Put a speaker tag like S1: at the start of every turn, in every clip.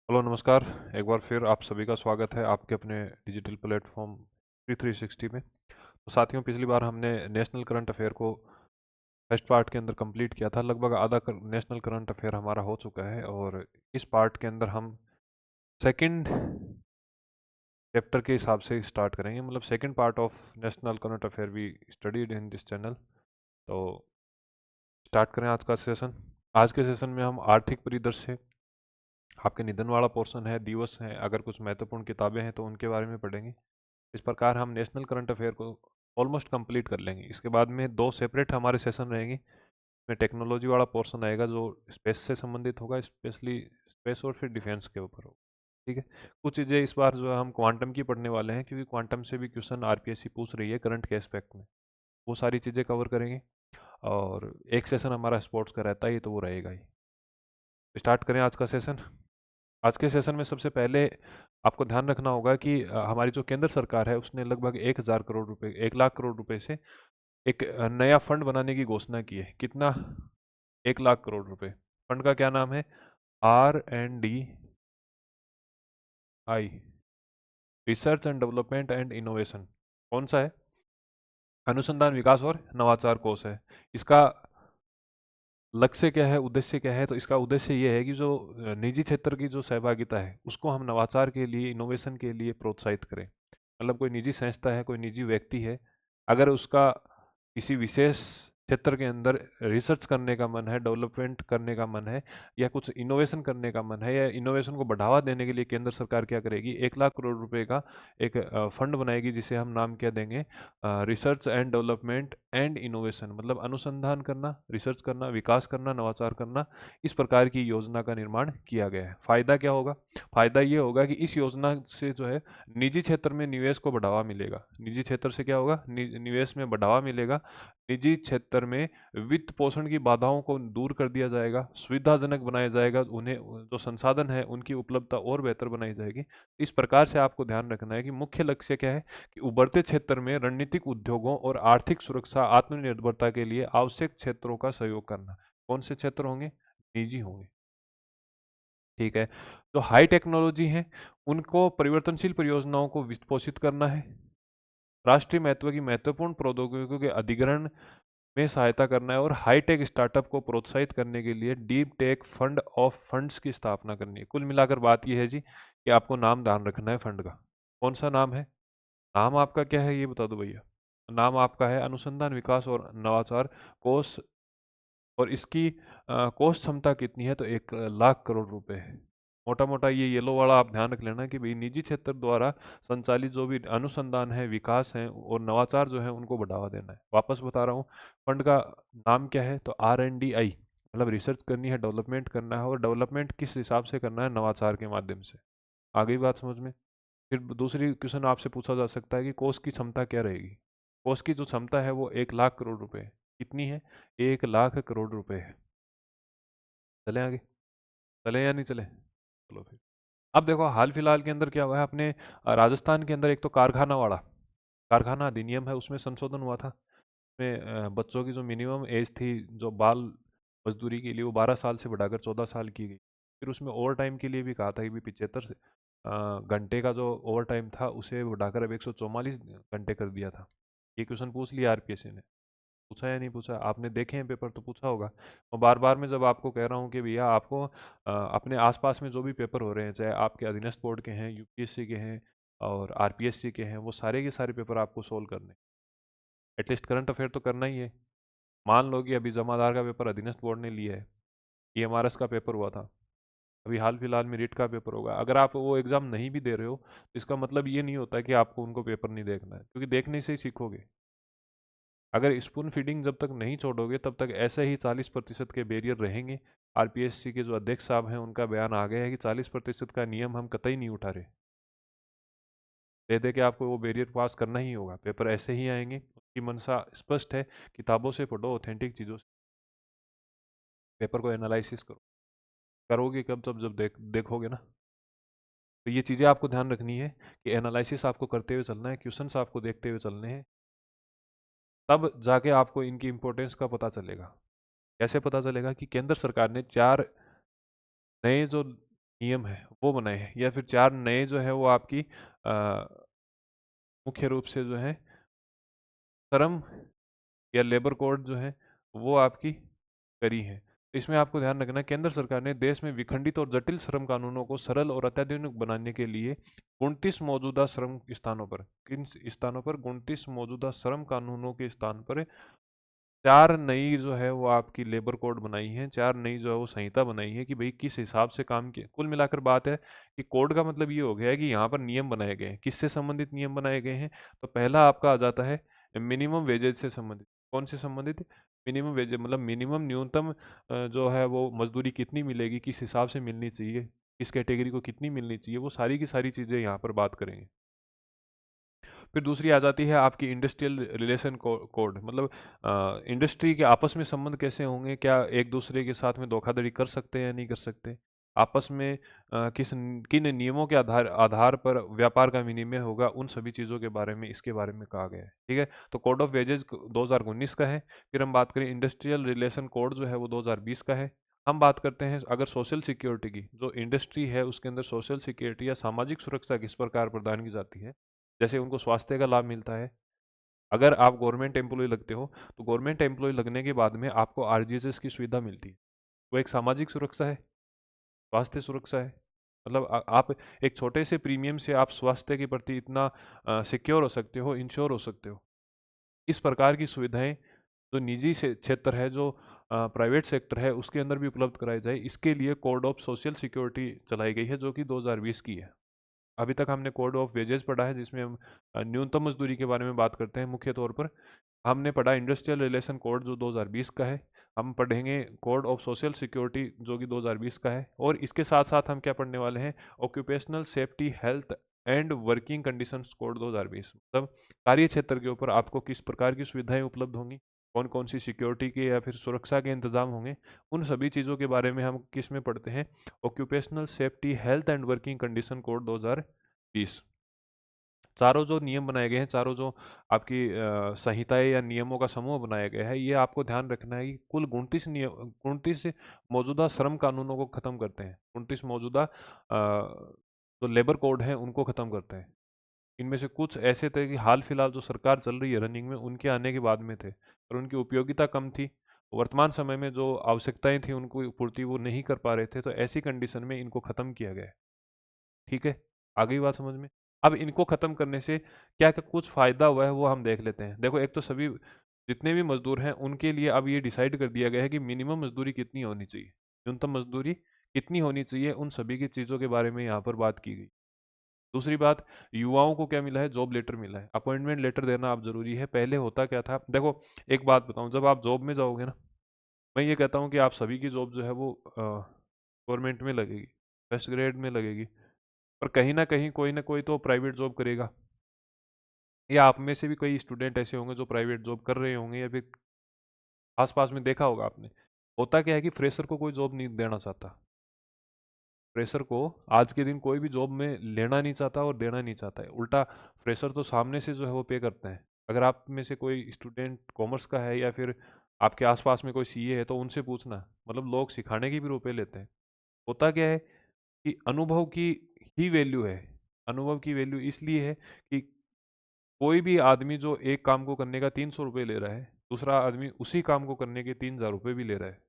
S1: Hello नमस्कार। एक बार फिर आप सभी का स्वागत है आपके अपने डिजिटल प्लेटफॉर्म 360 में। तो साथियों, पिछली बार हमने नेशनल करंट अफेयर को फर्स्ट पार्ट के अंदर कंप्लीट किया था। लगभग आधा नेशनल करंट अफेयर हमारा हो चुका है और इस पार्ट के अंदर हम सेकंड चैप्टर के हिसाब से स्टार्ट करेंगे। मतलब second part of national current affair we studied in this channel. तो स्टार्ट करें आज का सेशन। आज के सेशन में हम आर्थिक परिदृश्य, आपके निधन वाला पोर्शन है, दिवस है, अगर कुछ महत्वपूर्ण किताबें हैं तो उनके बारे में पढ़ेंगे। इस प्रकार हम नेशनल करंट अफेयर को ऑलमोस्ट कंप्लीट कर लेंगे। इसके बाद में दो सेपरेट हमारे सेशन रहेंगे। इसमें टेक्नोलॉजी वाला पोर्शन आएगा जो स्पेस से संबंधित होगा, स्पेशली स्पेस और फिर डिफेंस के ऊपर होगा। ठीक है। कुछ चीज़ें इस बार जो है हम क्वांटम की पढ़ने वाले हैं, क्योंकि क्वांटम से भी क्वेश्चन आरपीएससी पूछ रही है करंट के एस्पेक्ट में। वो सारी चीज़ें कवर करेंगे। और एक सेशन हमारा स्पोर्ट्स का रहता ही, तो वो रहेगा ही। स्टार्ट करें आज का सेशन। आज के सेशन में सबसे पहले आपको ध्यान रखना होगा कि हमारी जो केंद्र सरकार है उसने लगभग 1,000 करोड़ रुपए, 1 लाख करोड़ रुपए से एक नया फंड बनाने की घोषणा की है। कितना? 1 लाख करोड़ रुपए। फंड का क्या नाम है? RNDI, research and development and innovation. कौन सा है? अनुसंधान विकास और नवाचार कोष है। इसका लक्ष्य क्या है, उद्देश्य क्या है? तो इसका उद्देश्य ये है कि जो निजी क्षेत्र की जो सहभागिता है उसको हम नवाचार के लिए, इनोवेशन के लिए प्रोत्साहित करें। मतलब कोई निजी संस्था है, कोई निजी व्यक्ति है, अगर उसका किसी विशेष क्षेत्र के अंदर रिसर्च करने का मन है, डेवलपमेंट करने का मन है, या कुछ इनोवेशन करने का मन है, या इनोवेशन को बढ़ावा देने के लिए केंद्र सरकार क्या करेगी, 1 लाख करोड़ रुपए का एक फंड बनाएगी, जिसे हम नाम क्या देंगे? Research and development and innovation. मतलब अनुसंधान करना, रिसर्च करना, विकास करना, नवाचार करना। इस प्रकार की योजना का निर्माण किया गया है। फायदा क्या होगा? फायदा ये होगा कि इस योजना से जो है निजी क्षेत्र में निवेश को बढ़ावा मिलेगा। निजी क्षेत्र से क्या होगा? निवेश में बढ़ावा मिलेगा। निजी क्षेत्र में वित्त पोषण की बाधाओं को दूर कर दिया जाएगा, सुविधाजनक बनाया जाएगा, उन्हें जो संसाधन है उनकी उपलब्धता और बेहतर बनाई जाएगी। इस प्रकार से आपको ध्यान रखना है कि मुख्य लक्ष्य क्या है कि उभरते क्षेत्र में रणनीतिक उद्योगों और आर्थिक सुरक्षा, आत्मनिर्भरता के लिए आवश्यक क्षेत्रों का सहयोग करना। कौन से क्षेत्र होंगे? निजी होंगे। ठीक है। तो हाई टेक्नोलॉजी है, उनको परिवर्तनशील परियोजनाओं को वित्त पोषित करना है। राष्ट्रीय महत्व की महत्वपूर्ण प्रौद्योगिकियों के अधिग्रहण में सहायता करना है, और हाईटेक स्टार्टअप को प्रोत्साहित करने के लिए deep tech fund of funds की स्थापना करनी है। कुल मिलाकर बात यह है जी कि आपको नाम ध्यान रखना है फंड का। कौन सा नाम है? नाम आपका क्या है ये बता दो भैया। नाम आपका है अनुसंधान विकास और नवाचार कोष। और इसकी कोष क्षमता कितनी है? तो 1 लाख करोड़ रुपए है। मोटा मोटा ये येलो वाला आप ध्यान रख लेना कि भाई निजी क्षेत्र द्वारा संचालित जो भी अनुसंधान है, विकास है और नवाचार जो है उनको बढ़ावा देना है। वापस बता रहा हूँ, फंड का नाम क्या है? तो RNDI। मतलब रिसर्च करनी है, डेवलपमेंट करना है, और डेवलपमेंट किस हिसाब से करना है? नवाचार के माध्यम से। आ गई बात समझ में? फिर दूसरी क्वेश्चन आपसे पूछा जा सकता है कि कोष की क्षमता क्या रहेगी। कोष की जो क्षमता है वो 1 लाख करोड़ रुपए है। कितनी है? 1 लाख करोड़ रुपए है। चले आगे? चले या नहीं चले? चलो फिर। अब देखो हाल फिलहाल के अंदर क्या हुआ है अपने राजस्थान के अंदर। एक तो कारखाना अधिनियम है, उसमें संशोधन हुआ था। उसमें बच्चों की जो मिनिमम एज थी जो बाल मजदूरी के लिए, वो 12 साल से बढ़ाकर 14 साल की गई। फिर उसमें ओवर टाइम के लिए भी कहा था कि भी 75 घंटे का जो ओवर टाइम था उसे बढ़ाकर अब 144 घंटे कर दिया था। ये क्वेश्चन पूछ लिया आरपीएससी ने। पूछा या नहीं पूछा? आपने देखे हैं पेपर तो पूछा होगा। और बार बार मैं जब आपको कह रहा हूँ कि भैया आपको अपने आसपास में जो भी पेपर हो रहे हैं, चाहे आपके अधीनस्थ बोर्ड के हैं, यूपीएससी के हैं और आरपीएससी के हैं, वो सारे के सारे पेपर आपको सोल्व करने। एटलीस्ट करंट अफेयर तो करना ही है। मान लो कि अभी जमादार का पेपर अधीनस्थ बोर्ड ने लिया है, ईएमआरएस का पेपर हुआ था, अभी हाल फिलहाल में रिट का पेपर होगा। अगर आप वो एग्ज़ाम नहीं भी दे रहे हो तो इसका मतलब ये नहीं होता कि आपको उनको पेपर नहीं देखना है, क्योंकि देखने से ही सीखोगे। अगर स्पून फीडिंग जब तक नहीं छोड़ोगे तब तक ऐसे ही 40% के बैरियर रहेंगे। आरपीएससी के जो अध्यक्ष साहब हैं उनका बयान आ गया है कि 40% का नियम हम कतई नहीं उठा रहे। दे दे के आपको वो बैरियर पास करना ही होगा, पेपर ऐसे ही आएंगे। उसकी मंशा स्पष्ट है, किताबों से पढ़ो, ऑथेंटिक चीज़ों से पेपर को एनालिसिस करो। करोगे कब? जब देखोगे ना। तो ये चीज़ें आपको ध्यान रखनी है कि एनालिसिस आपको करते हुए चलना है, क्वेश्चंस आपको देखते हुए चलने हैं, तब जाके आपको इनकी इंपॉर्टेंस का पता चलेगा। कैसे पता चलेगा? कि केंद्र सरकार ने 4 नए जो नियम है वो बनाए हैं, या फिर 4 नए जो है वो आपकी मुख्य रूप से जो है श्रम या लेबर कोड जो है वो आपकी करी है। तो इसमें आपको ध्यान रखना है, केंद्र सरकार ने देश में विखंडित और जटिल श्रम कानूनों को सरल और अत्याधुनिक बनाने के लिए 29 मौजूदा श्रम स्थानों पर, किन स्थानों पर, 29 मौजूदा श्रम कानूनों के स्थान पर 4 नई जो है वो आपकी लेबर कोड बनाई है, 4 नई जो है वो संहिता बनाई है कि भाई किस हिसाब से काम किया। कुल मिलाकर बात है कि कोड का मतलब ये हो गया है कि यहाँ पर नियम बनाए गए हैं। किससे संबंधित नियम बनाए गए हैं? तो पहला आपका आ जाता है मिनिमम वेजेज से संबंधित। कौन से संबंधित? मिनिमम वेजेज, मतलब मिनिमम न्यूनतम जो है वो मजदूरी कितनी मिलेगी, किस हिसाब से मिलनी चाहिए, किस कैटेगरी को कितनी मिलनी चाहिए, वो सारी की सारी चीज़ें यहाँ पर बात करेंगे। फिर दूसरी आ जाती है आपकी इंडस्ट्रियल रिलेशन कोड, मतलब इंडस्ट्री के आपस में संबंध कैसे होंगे, क्या एक दूसरे के साथ में धोखाधड़ी कर सकते हैं या नहीं कर सकते, आपस में किन नियमों के आधार आधार पर व्यापार का विनिमय होगा, उन सभी चीज़ों के बारे में, इसके बारे में कहा गया है। ठीक है, तो कोड ऑफ वेजेज 2019 का है। फिर हम बात करें इंडस्ट्रियल रिलेशन कोड जो है वो 2020 का है। हम बात करते हैं अगर सोशल सिक्योरिटी की, जो इंडस्ट्री है उसके अंदर सोशल सिक्योरिटी या सामाजिक सुरक्षा किस प्रकार प्रदान की जाती है, जैसे उनको स्वास्थ्य का लाभ मिलता है। अगर आप गवर्नमेंट एम्प्लॉय लगते हो तो गवर्नमेंट एम्प्लॉय लगने के बाद में आपको आरजीएसएस की सुविधा मिलती है। वो एक सामाजिक सुरक्षा है, स्वास्थ्य सुरक्षा है। मतलब आप एक छोटे से प्रीमियम से आप स्वास्थ्य के प्रति इतना सिक्योर हो सकते हो, इंश्योर हो सकते हो। इस प्रकार की सुविधाएं जो निजी से क्षेत्र है, जो प्राइवेट सेक्टर है, उसके अंदर भी उपलब्ध कराई जाए, इसके लिए कोड ऑफ सोशल सिक्योरिटी चलाई गई है जो कि 2020 की है। अभी तक हमने कोड ऑफ वेजेस पढ़ा है जिसमें हम न्यूनतम मजदूरी के बारे में बात करते हैं मुख्य तौर पर। हमने पढ़ा इंडस्ट्रियल रिलेशन कोड जो 2020 का है। हम पढ़ेंगे कोड ऑफ सोशल सिक्योरिटी जो कि 2020 का है, और इसके साथ साथ हम क्या पढ़ने वाले हैं, occupational safety health and working conditions code 2020। मतलब कार्य क्षेत्र के ऊपर आपको किस प्रकार की सुविधाएं उपलब्ध होंगी, कौन कौन सी सिक्योरिटी के या फिर सुरक्षा के इंतजाम होंगे, उन सभी चीज़ों के बारे में हम किस में पढ़ते हैं, occupational safety health and working condition code 2020। चारों जो नियम बनाए गए हैं, चारों जो आपकी संहिताएं या नियमों का समूह बनाया गया है, ये आपको ध्यान रखना है कि कुल 29 मौजूदा श्रम कानूनों को खत्म करते हैं। 29 मौजूदा जो लेबर कोड हैं उनको खत्म करते हैं। इनमें से कुछ ऐसे थे कि हाल फिलहाल जो सरकार चल रही है रनिंग में, उनके आने के बाद में थे और उनकी उपयोगिता कम थी। वर्तमान समय में जो आवश्यकताएं थी उनको पूर्ति वो नहीं कर पा रहे थे, तो ऐसी कंडीशन में इनको खत्म किया गया है। ठीक है, आ गई बात समझ में? अब इनको खत्म करने से क्या क्या कुछ फायदा हुआ है वो हम देख लेते हैं। देखो, एक तो सभी जितने भी मजदूर हैं उनके लिए अब ये डिसाइड कर दिया गया है कि मिनिमम मजदूरी कितनी होनी चाहिए, न्यूनतम मजदूरी कितनी होनी चाहिए, उन सभी की चीज़ों के बारे में यहाँ पर बात की गई। दूसरी बात, युवाओं को क्या मिला है, जॉब लेटर मिला है। अपॉइंटमेंट लेटर देना अब जरूरी है। पहले होता क्या था, देखो एक बात बताऊं, जब आप जॉब में जाओगे ना, मैं ये कहता हूँ कि आप सभी की जॉब जो है वो गवर्नमेंट में लगेगी, फर्स्ट ग्रेड में लगेगी, पर कहीं ना कोई तो प्राइवेट जॉब करेगा, या आप में से भी कई स्टूडेंट ऐसे होंगे जो प्राइवेट जॉब कर रहे होंगे, या फिर आसपास में देखा होगा आपने। होता क्या है कि फ्रेशर को कोई जॉब नहीं देना चाहता, फ्रेशर को आज के दिन कोई भी जॉब में लेना नहीं चाहता और देना नहीं चाहता है। उल्टा फ्रेशर तो सामने से जो है वो पे करते हैं। अगर आप में से कोई स्टूडेंट कॉमर्स का है या फिर आपके आसपास में कोई सीए है तो उनसे पूछना, मतलब लोग सिखाने की भी रुपए लेते हैं। होता क्या है कि अनुभव की ही वैल्यू है। अनुभव की वैल्यू इसलिए है कि कोई भी आदमी जो एक काम को करने का 300 रुपये ले रहा है, दूसरा आदमी उसी काम को करने के 3000 रुपये भी ले रहा है।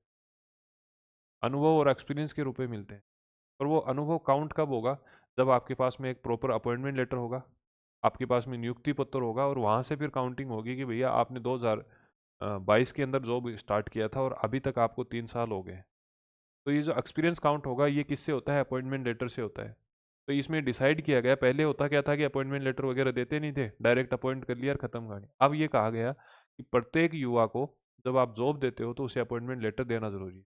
S1: अनुभव और एक्सपीरियंस के रुपए मिलते हैं। और वो अनुभव काउंट कब होगा, जब आपके पास में एक प्रॉपर अपॉइंटमेंट लेटर होगा, आपके पास में नियुक्ति पत्र होगा, और वहाँ से फिर काउंटिंग होगी कि भैया आपने 2022 के अंदर जॉब स्टार्ट किया था और अभी तक आपको 3 साल हो गए। तो ये जो एक्सपीरियंस काउंट होगा ये किससे होता है, अपॉइंटमेंट लेटर से होता है। तो इसमें डिसाइड किया गया, पहले होता क्या था कि अपॉइंटमेंट लेटर वगैरह देते नहीं थे, डायरेक्ट अपॉइंट कर लिया और खत्म कहानी। अब ये कहा गया कि प्रत्येक युवा को जब आप जॉब देते हो तो उसे अपॉइंटमेंट लेटर देना जरूरी है।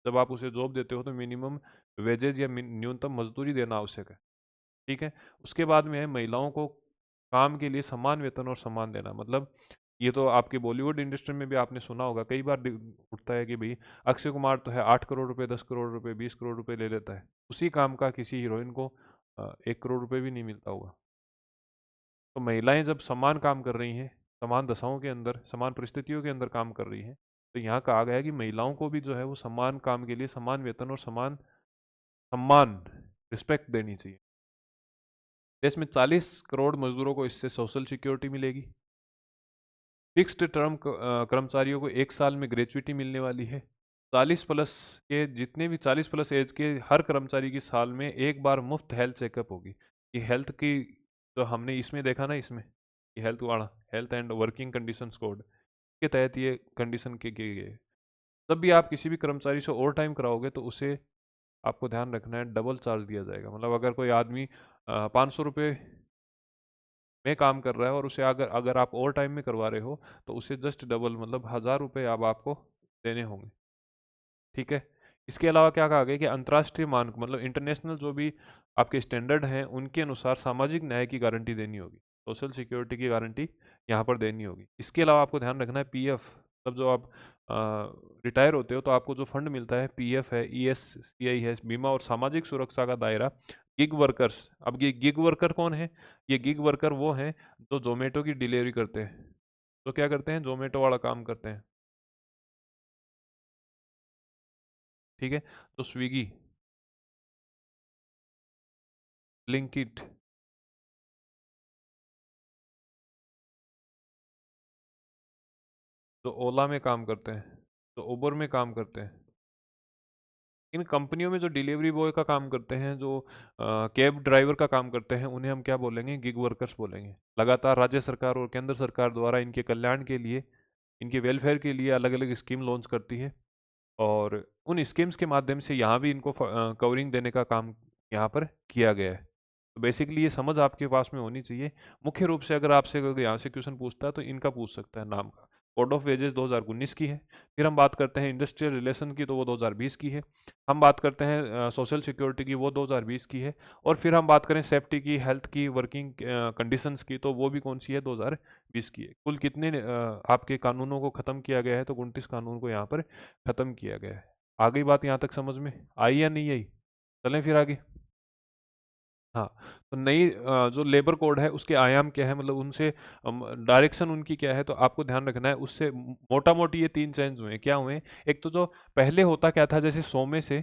S1: जब आप उसे जॉब देते हो तो मिनिमम वेजेज या न्यूनतम मजदूरी देना आवश्यक है। ठीक है, उसके बाद में है महिलाओं को काम के लिए समान वेतन और सम्मान देना। मतलब ये तो आपके बॉलीवुड इंडस्ट्री में भी आपने सुना होगा, कई बार उठता है कि भाई अक्षय कुमार तो है 8 करोड़ रुपए, 10 करोड़ रुपए, 20 करोड़ रुपए ले लेता है, उसी काम का किसी हीरोइन को 1 करोड़ रुपए भी नहीं मिलता होगा। तो महिलाएं जब समान काम कर रही हैं, समान दशाओं के अंदर, समान परिस्थितियों के अंदर काम कर रही हैं, तो यहाँ कहा गया है कि महिलाओं को भी जो है वो समान काम के लिए समान वेतन और समान सम्मान, रिस्पेक्ट देनी चाहिए। देश में 40 करोड़ मजदूरों को इससे सोशल सिक्योरिटी मिलेगी। फिक्स्ड टर्म कर्मचारियों को 1 साल में ग्रेचुइटी मिलने वाली है। 40 प्लस के जितने भी 40 प्लस एज के हर कर्मचारी की साल में एक बार मुफ्त हेल्थ चेकअप होगी। ये हेल्थ की जो हमने इसमें देखा ना, इसमें ये हेल्थ वाला health and working conditions code के तहत ये कंडीशन के किए गए। तब भी आप किसी भी कर्मचारी से ओवर टाइम कराओगे तो उसे आपको ध्यान रखना है डबल चार्ज दिया जाएगा। मतलब अगर कोई आदमी 500 रुपये में काम कर रहा है और उसे अगर अगर आप ओवर टाइम में करवा रहे हो तो उसे जस्ट डबल मतलब 1000 रुपये अब आपको देने होंगे। ठीक है। इसके अलावा क्या कहा गया कि अंतर्राष्ट्रीय मानक मतलब इंटरनेशनल जो भी आपके स्टैंडर्ड हैं उनके अनुसार सामाजिक न्याय की गारंटी देनी होगी। सोशल सिक्योरिटी की गारंटी यहाँ पर देनी होगी। इसके अलावा आपको ध्यान रखना है पीएफ, तब जो आप रिटायर होते हो तो आपको जो फंड मिलता है पीएफ है, ईएससीआई है, बीमा और सामाजिक सुरक्षा का दायरा। गिग वर्कर्स, अब ये गिग वर्कर कौन है? ये गिग वर्कर वो हैं जो जोमेटो की डिलीवरी करते हैं। तो क्या करते हैं? जोमेटो वाला काम करते हैं। ठीक है। तो स्विगी, ब्लिंकिट, तो ओला में काम करते हैं, तो उबर में काम करते हैं। इन कंपनियों में जो डिलीवरी बॉय का काम करते हैं, जो कैब ड्राइवर का काम करते हैं, उन्हें हम क्या बोलेंगे? गिग वर्कर्स बोलेंगे। लगातार राज्य सरकार और केंद्र सरकार द्वारा इनके कल्याण के लिए, इनके वेलफेयर के लिए अलग अलग स्कीम लॉन्च करती है और उन स्कीम्स के माध्यम से यहाँ भी इनको कवरिंग देने का काम यहाँ पर किया गया है। तो बेसिकली ये समझ आपके पास में होनी चाहिए। मुख्य रूप से अगर आपसे अगर यहाँ से क्वेश्चन पूछता है तो इनका पूछ सकता है नाम का। कोड ऑफ वेजेस 2019 की है। फिर हम बात करते हैं इंडस्ट्रियल रिलेशन की, तो वो 2020 की है। हम बात करते हैं सोशल सिक्योरिटी की, वो 2020 की है। और फिर हम बात करें सेफ्टी की, हेल्थ की, वर्किंग कंडीशंस की, तो वो भी कौन सी है? 2020 की है। कुल कितने आपके कानूनों को ख़त्म किया गया है? तो 29 कानून को यहाँ पर ख़त्म किया गया है। आ गई बात यहाँ तक समझ में? आई या नहीं आई? चलें फिर आगे। हाँ, तो नई जो लेबर कोड है उसके आयाम क्या है, मतलब उनसे डायरेक्शन उनकी क्या है, तो आपको ध्यान रखना है। उससे मोटा मोटी ये 3 चेंज हुए हैं। क्या हुए हैं? एक तो जो पहले होता क्या था, जैसे 100 में से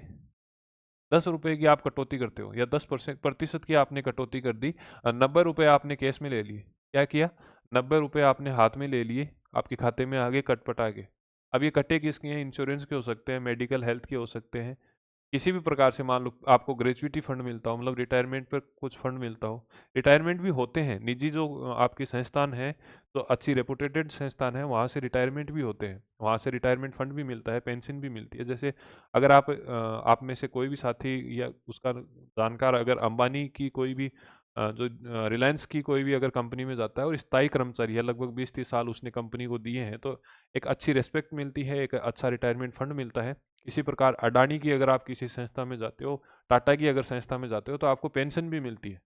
S1: 10 रुपए की आप कटौती करते हो या 10% की आपने कटौती कर दी, 90 रुपए आपने केस में ले लिए। क्या किया? 90 रुपए आपने हाथ में ले लिए, आपके खाते में आगे कटपटा के। अब ये कटे किसके हैं? इंश्योरेंस के हो सकते हैं, मेडिकल हेल्थ के हो सकते हैं, किसी भी प्रकार से। मान लो आपको ग्रेचुइटी फंड मिलता हो, मतलब रिटायरमेंट पर कुछ फंड मिलता हो। रिटायरमेंट भी होते हैं निजी जो आपके संस्थान हैं, तो अच्छी रेपुटेटेड संस्थान है, वहाँ से रिटायरमेंट भी होते हैं, वहाँ से रिटायरमेंट फंड भी मिलता है, पेंशन भी मिलती है। जैसे अगर आप में से कोई भी साथी या उसका जानकार अगर अंबानी की कोई भी जो रिलायंस की कोई भी अगर कंपनी में जाता है और स्थायी कर्मचारी है, लगभग 20-30 साल उसने कंपनी को दिए हैं, तो एक अच्छी रिस्पेक्ट मिलती है, एक अच्छा रिटायरमेंट फंड मिलता है। इसी प्रकार अडानी की अगर आप किसी संस्था में जाते हो, टाटा की अगर संस्था में जाते हो, तो आपको पेंशन भी मिलती है।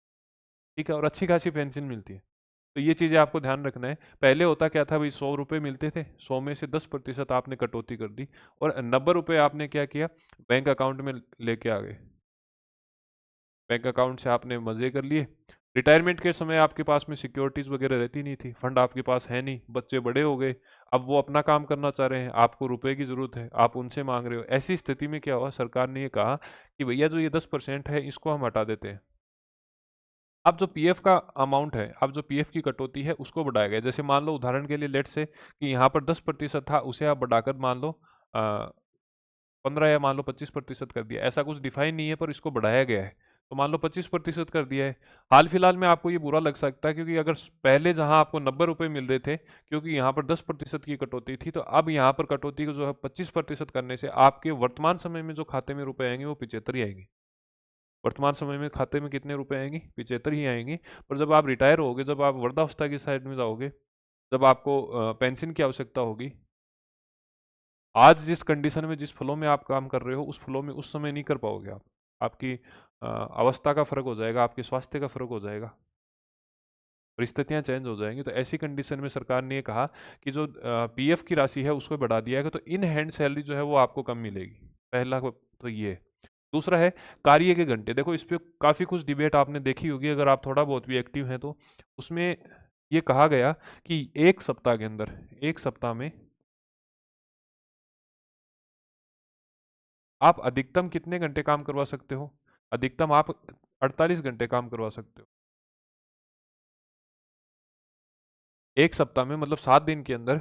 S1: ठीक है, और अच्छी खासी पेंशन मिलती है। तो ये चीज़ें आपको ध्यान रखना है। पहले होता क्या था भाई, 100 रुपये मिलते थे, 100 में से 10% आपने कटौती कर दी और 90 रुपये आपने क्या किया? बैंक अकाउंट में लेके आ गए। बैंक अकाउंट से आपने मज़े कर लिए। रिटायरमेंट के समय आपके पास में सिक्योरिटीज़ वगैरह रहती नहीं थी, फंड आपके पास है नहीं, बच्चे बड़े हो गए, अब वो अपना काम करना चाह रहे हैं, आपको रुपए की ज़रूरत है, आप उनसे मांग रहे हो। ऐसी स्थिति में क्या हुआ? सरकार ने ये कहा कि भैया जो ये 10% है इसको हम हटा देते हैं। अब जो पीएफ का अमाउंट है, अब जो पीएफ की कटौती है उसको बढ़ाया गया। जैसे मान लो उदाहरण के लिए लेट से कि यहाँ पर 10% था, उसे आप बढ़ाकर मान लो 15 या मान लो 25% कर दिया। ऐसा कुछ डिफाइन नहीं है पर इसको बढ़ाया गया है। तो मान लो 25% कर दिया है। हाल फिलहाल में आपको ये बुरा लग सकता है क्योंकि अगर पहले जहां आपको 90 रुपये मिल रहे थे, क्योंकि यहाँ पर 10% की कटौती थी, तो अब यहाँ पर कटौती को जो है 25% करने से आपके वर्तमान समय में जो खाते में रुपए आएंगे वो 75 ही आएंगे। वर्तमान समय में खाते में कितने रुपए आएंगे? 75 ही आएंगे। पर जब आप रिटायर होगे, जब आप वृद्धावस्था की साइड में जाओगे, जब आपको पेंशन की आवश्यकता होगी, आज जिस कंडीशन में जिस फ्लो में आप काम कर रहे हो उस फ्लो में उस समय नहीं कर पाओगे आप। आपकी अवस्था का फर्क हो जाएगा, आपके स्वास्थ्य का फर्क हो जाएगा, परिस्थितियां चेंज हो जाएंगी। तो ऐसी कंडीशन में सरकार ने ये कहा कि जो पीएफ की राशि है उसको बढ़ा दिया है, तो इन हैंड सैलरी जो है वो आपको कम मिलेगी। पहला तो ये है। दूसरा है कार्य के घंटे। देखो इस पे काफ़ी कुछ डिबेट आपने देखी होगी अगर आप थोड़ा बहुत भी एक्टिव हैं तो। उसमें ये कहा गया कि एक सप्ताह के अंदर, एक सप्ताह में आप अधिकतम कितने घंटे काम करवा सकते हो? अधिकतम आप 48 घंटे काम करवा सकते हो एक सप्ताह में, मतलब 7 दिन के अंदर।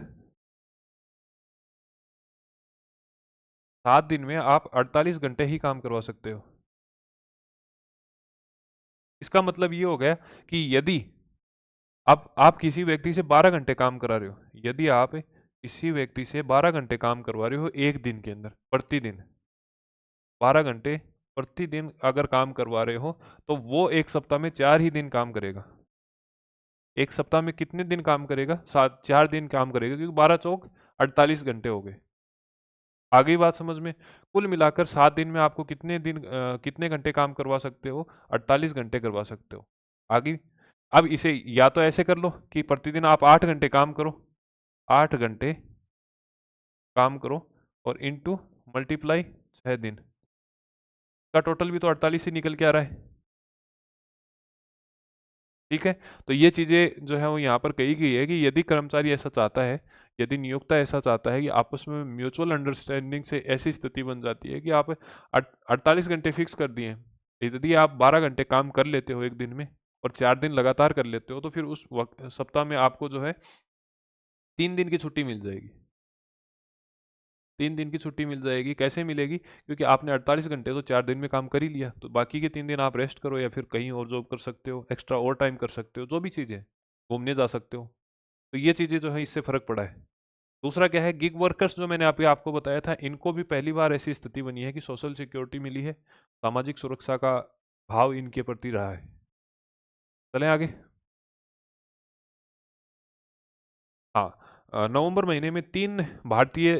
S1: 7 दिन में आप 48 घंटे ही काम करवा सकते हो। इसका मतलब ये हो गया कि यदि अब आप किसी व्यक्ति से 12 घंटे काम करा रहे हो, यदि आप किसी व्यक्ति से 12 घंटे काम करवा रहे हो एक दिन के अंदर, प्रतिदिन 12 घंटे प्रतिदिन अगर काम करवा रहे हो, तो वो एक सप्ताह में 4 ही दिन काम करेगा। एक सप्ताह में कितने दिन काम करेगा? 4 दिन काम करेगा, क्योंकि 12 चौक 48 घंटे हो गए। आ गई बात समझ में? कुल मिलाकर 7 दिन में आपको कितने घंटे काम करवा सकते हो? 48 घंटे करवा सकते हो। आ गई? अब इसे या तो ऐसे कर लो कि प्रतिदिन आप 8 घंटे काम करो, 8 घंटे काम करो, और इंटू मल्टीप्लाई 6 दिन, का टोटल भी तो 48 ही निकल के आ रहा है। ठीक है, तो ये चीजें जो है वो यहाँ पर कही गई है कि यदि कर्मचारी ऐसा चाहता है, यदि नियोक्ता ऐसा चाहता है कि आपस में म्यूचुअल अंडरस्टैंडिंग से ऐसी स्थिति बन जाती है कि आप 48 घंटे फिक्स कर दिए हैं, यदि आप 12 घंटे काम कर लेते हो एक दिन में और 4 दिन लगातार कर लेते हो, तो फिर उस वक्त सप्ताह में आपको जो है 3 दिन की छुट्टी मिल जाएगी। 3 दिन की छुट्टी मिल जाएगी। कैसे मिलेगी? क्योंकि आपने 48 घंटे तो 4 दिन में काम कर ही लिया, तो बाकी के 3 दिन आप रेस्ट करो या फिर कहीं और जॉब कर सकते हो, एक्स्ट्रा और टाइम कर सकते हो, जो भी चीज़ें, घूमने जा सकते हो। तो ये चीज़ें जो है इससे फ़र्क पड़ा है। दूसरा क्या है, गिग वर्कर्स जो मैंने आपको बताया था, इनको भी पहली बार ऐसी स्थिति बनी है कि सोशल सिक्योरिटी मिली है, सामाजिक सुरक्षा का भाव इनके प्रति रहा है। चलें आगे। हाँ, नवंबर महीने में 3 भारतीय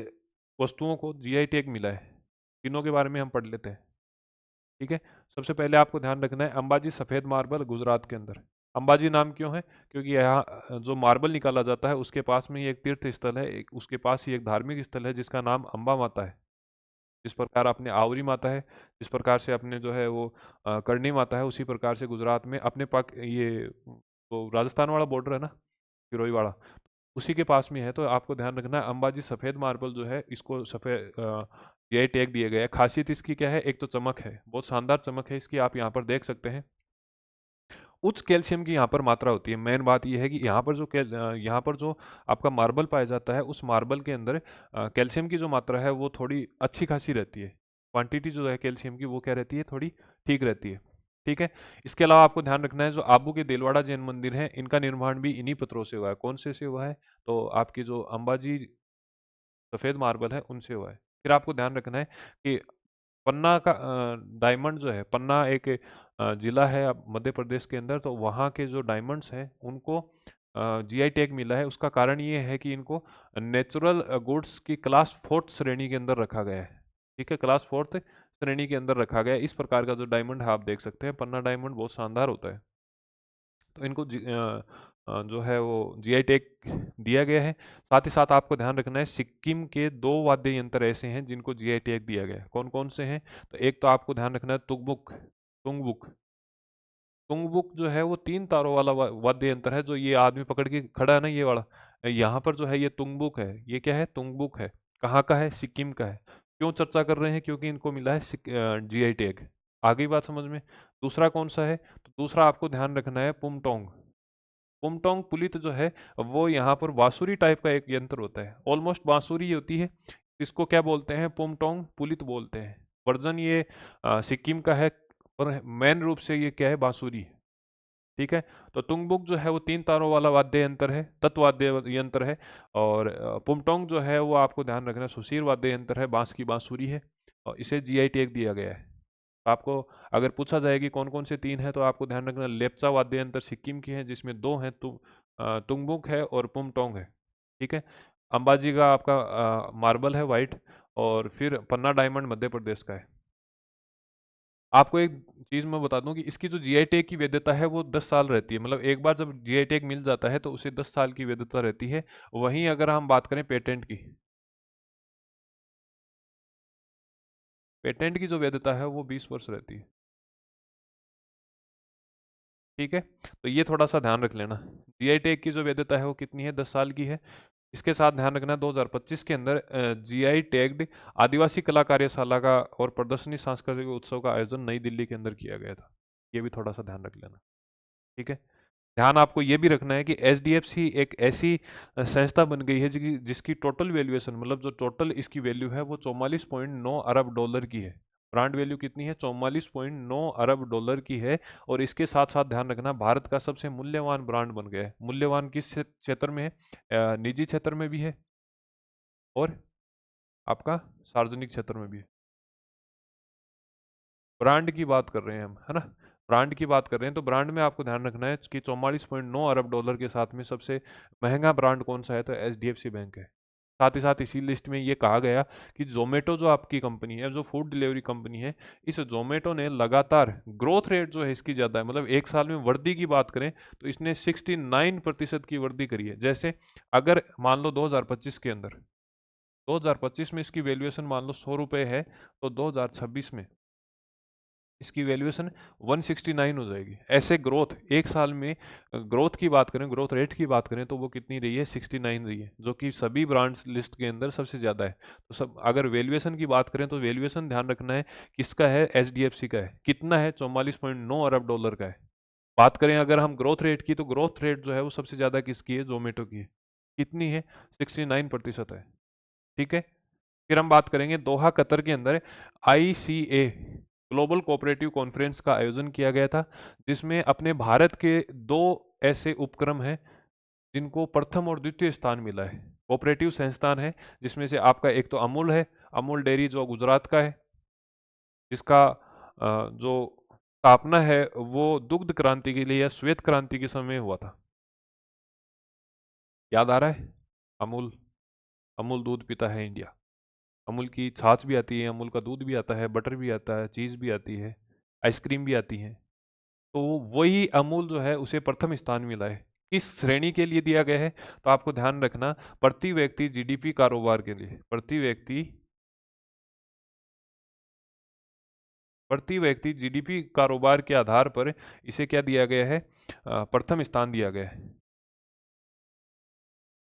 S1: वस्तुओं को जीआई टैग मिला है। तीनों के बारे में हम पढ़ लेते हैं। ठीक है, सबसे पहले आपको ध्यान रखना है अंबाजी सफ़ेद मार्बल गुजरात के अंदर। अंबाजी नाम क्यों है? क्योंकि यहाँ जो मार्बल निकाला जाता है उसके पास में ही एक तीर्थ स्थल है, उसके पास ही एक धार्मिक स्थल है जिसका नाम अंबा माता है। जिस प्रकार अपने आवरी माता है, जिस प्रकार से अपने जो है वो करणी माता है, उसी प्रकार से गुजरात में अपने पाक ये तो राजस्थान वाला बॉर्डर है ना, सिरोही वाला, उसी के पास में है। तो आपको ध्यान रखना है अंबाजी सफ़ेद मार्बल जो है इसको सफ़ेद जीआई टैग दिया गया है। खासियत इसकी क्या है? एक तो चमक है, बहुत शानदार चमक है इसकी, आप यहाँ पर देख सकते हैं। उच्च कैल्शियम की यहाँ पर मात्रा होती है। मेन बात यह है कि यहाँ पर जो आपका मार्बल पाया जाता है, उस मार्बल के अंदर कैल्शियम की जो मात्रा है वो थोड़ी अच्छी खासी रहती है। क्वांटिटी जो है कैल्शियम की वो क्या रहती है? थोड़ी ठीक रहती है। ठीक है, इसके अलावा आपको ध्यान रखना है जो आबू के देलवाड़ा जैन मंदिर है, इनका निर्माण भी इन्हीं पत्थरों से हुआ है। कौन से हुआ है? तो आपकी जो अंबाजी सफ़ेद मार्बल है उनसे हुआ है। फिर आपको ध्यान रखना है कि पन्ना का डायमंड जो है, पन्ना एक जिला है मध्य प्रदेश के अंदर, तो वहाँ के जो डायमंड्स हैं उनको जीआई टैग मिला है। उसका कारण ये है कि इनको नेचुरल गुड्स की क्लास 4th श्रेणी के अंदर रखा गया है। ठीक है, क्लास 4th श्रेणी के अंदर रखा गया है। इस प्रकार का जो डायमंड है आप देख सकते हैं, पन्ना डायमंड बहुत शानदार होता है। तो इनको जो है वो जीआई टैग दिया गया है। साथ ही साथ आपको ध्यान रखना है सिक्किम के 2 वाद्य यंत्र ऐसे हैं जिनको जीआई टैग दिया गया है। कौन कौन से हैं? तो एक तो आपको ध्यान रखना है तुंगबुक। तुंगबुक तुंगबुक जो है वो 3 तारों वाला वाद्य यंत्र है, जो ये आदमी पकड़ के खड़ा है ना, ये वाला। यहाँ पर जो है ये तुंगबुक है। ये क्या है? तुंगबुक है। कहाँ का है? सिक्किम का है। क्यों चर्चा कर रहे हैं? क्योंकि इनको मिला है जीआई टैग। आ गई बात समझ में? दूसरा कौन सा है? तो दूसरा आपको ध्यान रखना है पुमटोंग। पुमटोंग पुलित जो है वो यहाँ पर बांसुरी टाइप का एक यंत्र होता है, ऑलमोस्ट बांसुरी होती है। इसको क्या बोलते हैं? पुमटोंग पुलित बोलते हैं। वर्जन ये सिक्किम का है, पर मेन रूप से ये क्या है? बांसुरी है। ठीक है, तो तुंगबुक जो है वो 3 तारों वाला वाद्य यंत्र है, तत्वाद्य यंत्र है। और पुमटोंग जो है वो आपको ध्यान रखना है सुशीर वाद्य यंत्र है, बांस की बांसुरी है, और इसे जीआई टैग दिया गया है। आपको अगर पूछा जाए कि कौन कौन से 3 हैं, तो आपको ध्यान रखना लेप्चा वाद्य यंत्र सिक्किम की है जिसमें 2 हैं, तुंगबुक है और पुमटोंग है। ठीक है, अंबाजी का आपका मार्बल है वाइट, और फिर पन्ना डायमंड मध्य प्रदेश का है। आपको एक चीज़ मैं बता दूं कि इसकी जो जीआई टैग की वैधता है वो 10 साल रहती है। मतलब एक बार जब जीआई टैग मिल जाता है तो उसे 10 साल की वैधता रहती है। वहीं अगर हम बात करें पेटेंट की, पेटेंट की जो वैधता है वो 20 वर्ष रहती है। ठीक है, तो ये थोड़ा सा ध्यान रख लेना। जीआई टैग की जो वैधता है वो कितनी है? 10 साल की है। इसके साथ ध्यान रखना 2025 के अंदर जीआई टैग्ड आदिवासी कला कार्यशाला का और प्रदर्शनी सांस्कृतिक उत्सव का आयोजन नई दिल्ली के अंदर किया गया था। ये भी थोड़ा सा ध्यान रख लेना। ठीक है। ध्यान आपको ये भी रखना है कि एचडीएफसी एक ऐसी संस्था बन गई है जिसकी टोटल वैल्यूएशन, मतलब जो टोटल इसकी वैल्यू है वो 44.9 अरब डॉलर की है। ब्रांड वैल्यू कितनी है? 44.9 अरब डॉलर की है। और इसके साथ साथ ध्यान रखना भारत का सबसे मूल्यवान ब्रांड बन गया है। मूल्यवान किस क्षेत्र में है? निजी क्षेत्र में भी है और आपका सार्वजनिक क्षेत्र में भी है। ब्रांड की बात कर रहे हैं हम, है ना? ब्रांड की बात कर रहे हैं तो ब्रांड में आपको ध्यान रखना है कि 44.9 अरब डॉलर के साथ में सबसे महंगा ब्रांड कौन सा है? तो एचडीएफसी बैंक है। साथ ही साथ इसी लिस्ट में ये कहा गया कि जोमेटो जो आपकी कंपनी है, जो फूड डिलीवरी कंपनी है, इस जोमेटो ने लगातार ग्रोथ रेट जो है इसकी ज़्यादा है। मतलब एक साल में वृद्धि की बात करें तो इसने 69% की वृद्धि करी है। जैसे अगर मान लो 2025 के अंदर, 2025 में इसकी वैल्यूएशन मान लो 100 रुपये है, तो 2026 में इसकी वैल्यूएशन 169 हो जाएगी। ऐसे ग्रोथ एक साल में, ग्रोथ की बात करें, ग्रोथ रेट की बात करें तो वो कितनी रही है? 69 रही है, जो कि सभी ब्रांड्स लिस्ट के अंदर सबसे ज़्यादा है। तो सब अगर वैल्यूएशन की बात करें तो वैल्यूएशन ध्यान रखना है किसका है? एचडीएफसी का है। कितना है? 44.9 अरब डॉलर का है। बात करें अगर हम ग्रोथ रेट की, तो ग्रोथ रेट जो है वो सबसे ज़्यादा किसकी है? जोमेटो की है। कितनी है? 69% है। ठीक है। फिर हम बात करेंगे दोहा कतर के अंदर आईसीए ग्लोबल कोऑपरेटिव कॉन्फ्रेंस का आयोजन किया गया था, जिसमें अपने भारत के दो ऐसे उपक्रम हैं जिनको प्रथम और द्वितीय स्थान मिला है। कोऑपरेटिव संस्थान है जिसमें से आपका एक तो अमूल है, अमूल डेयरी जो गुजरात का है, जिसका जो स्थापना है वो दुग्ध क्रांति के लिए या श्वेत क्रांति के समय हुआ था। याद आ रहा है? अमूल, अमूल दूध पीता है इंडिया। अमूल की छाछ भी आती है, अमूल का दूध भी आता है, बटर भी आता है, चीज़ भी आती है, आइसक्रीम भी आती है। तो वही अमूल जो है उसे प्रथम स्थान मिला है। किस श्रेणी के लिए दिया गया है? तो आपको ध्यान रखना प्रति व्यक्ति जीडीपी कारोबार के लिए, प्रति व्यक्ति जीडीपी कारोबार के आधार पर इसे क्या दिया गया है? प्रथम स्थान दिया गया है।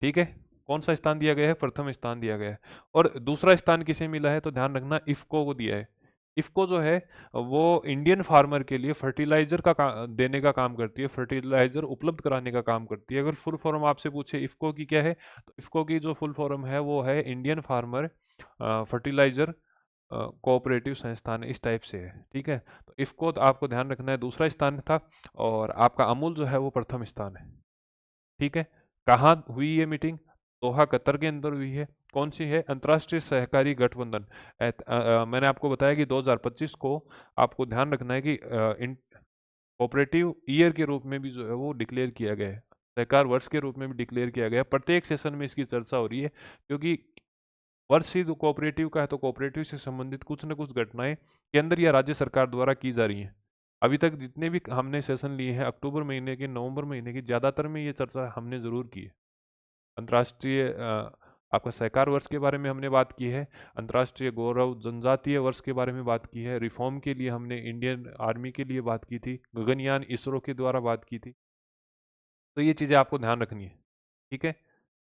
S1: ठीक है। कौन सा स्थान दिया गया है? प्रथम स्थान दिया गया है। और दूसरा स्थान किसे मिला है? तो ध्यान रखना इफ्को को दिया है। इफ्को जो है वो इंडियन फार्मर के लिए फर्टिलाइजर देने का काम करती है, फर्टिलाइजर उपलब्ध कराने का काम करती है। अगर फुल फॉर्म आपसे पूछे इफ्को की क्या है, तो इफ्को की जो फुल फॉर्म है वो है इंडियन फार्मर फर्टिलाइजर कोऑपरेटिव संस्थान, इस टाइप से है। ठीक है। तो इफ्को तो आपको ध्यान रखना है दूसरा स्थान था, और आपका अमूल जो है वो प्रथम स्थान है। ठीक है। कहाँ हुई ये मीटिंग? दोहा कतर के अंदर हुई है। कौन सी है? अंतर्राष्ट्रीय सहकारी गठबंधन। मैंने आपको बताया कि 2025 को आपको ध्यान रखना है कि कोऑपरेटिव ईयर के रूप में भी जो है वो डिक्लेयर किया गया है, सहकार वर्ष के रूप में भी डिक्लेयर किया गया है। प्रत्येक सेशन में इसकी चर्चा हो रही है, क्योंकि वर्ष ही कोऑपरेटिव का है, तो कोऑपरेटिव से संबंधित कुछ न कुछ घटनाएं केंद्र या राज्य सरकार द्वारा की जा रही हैं। अभी तक जितने भी हमने सेशन लिए हैं अक्टूबर महीने के, नवंबर महीने की, ज़्यादातर में ये चर्चा हमने ज़रूर की है। अंतर्राष्ट्रीय आपका सहकार वर्ष के बारे में हमने बात की है, अंतर्राष्ट्रीय गौरव जनजातीय वर्ष के बारे में बात की है, रिफॉर्म के लिए हमने इंडियन आर्मी के लिए बात की थी, गगनयान इसरो के द्वारा बात की थी। तो ये चीज़ें आपको ध्यान रखनी है। ठीक है।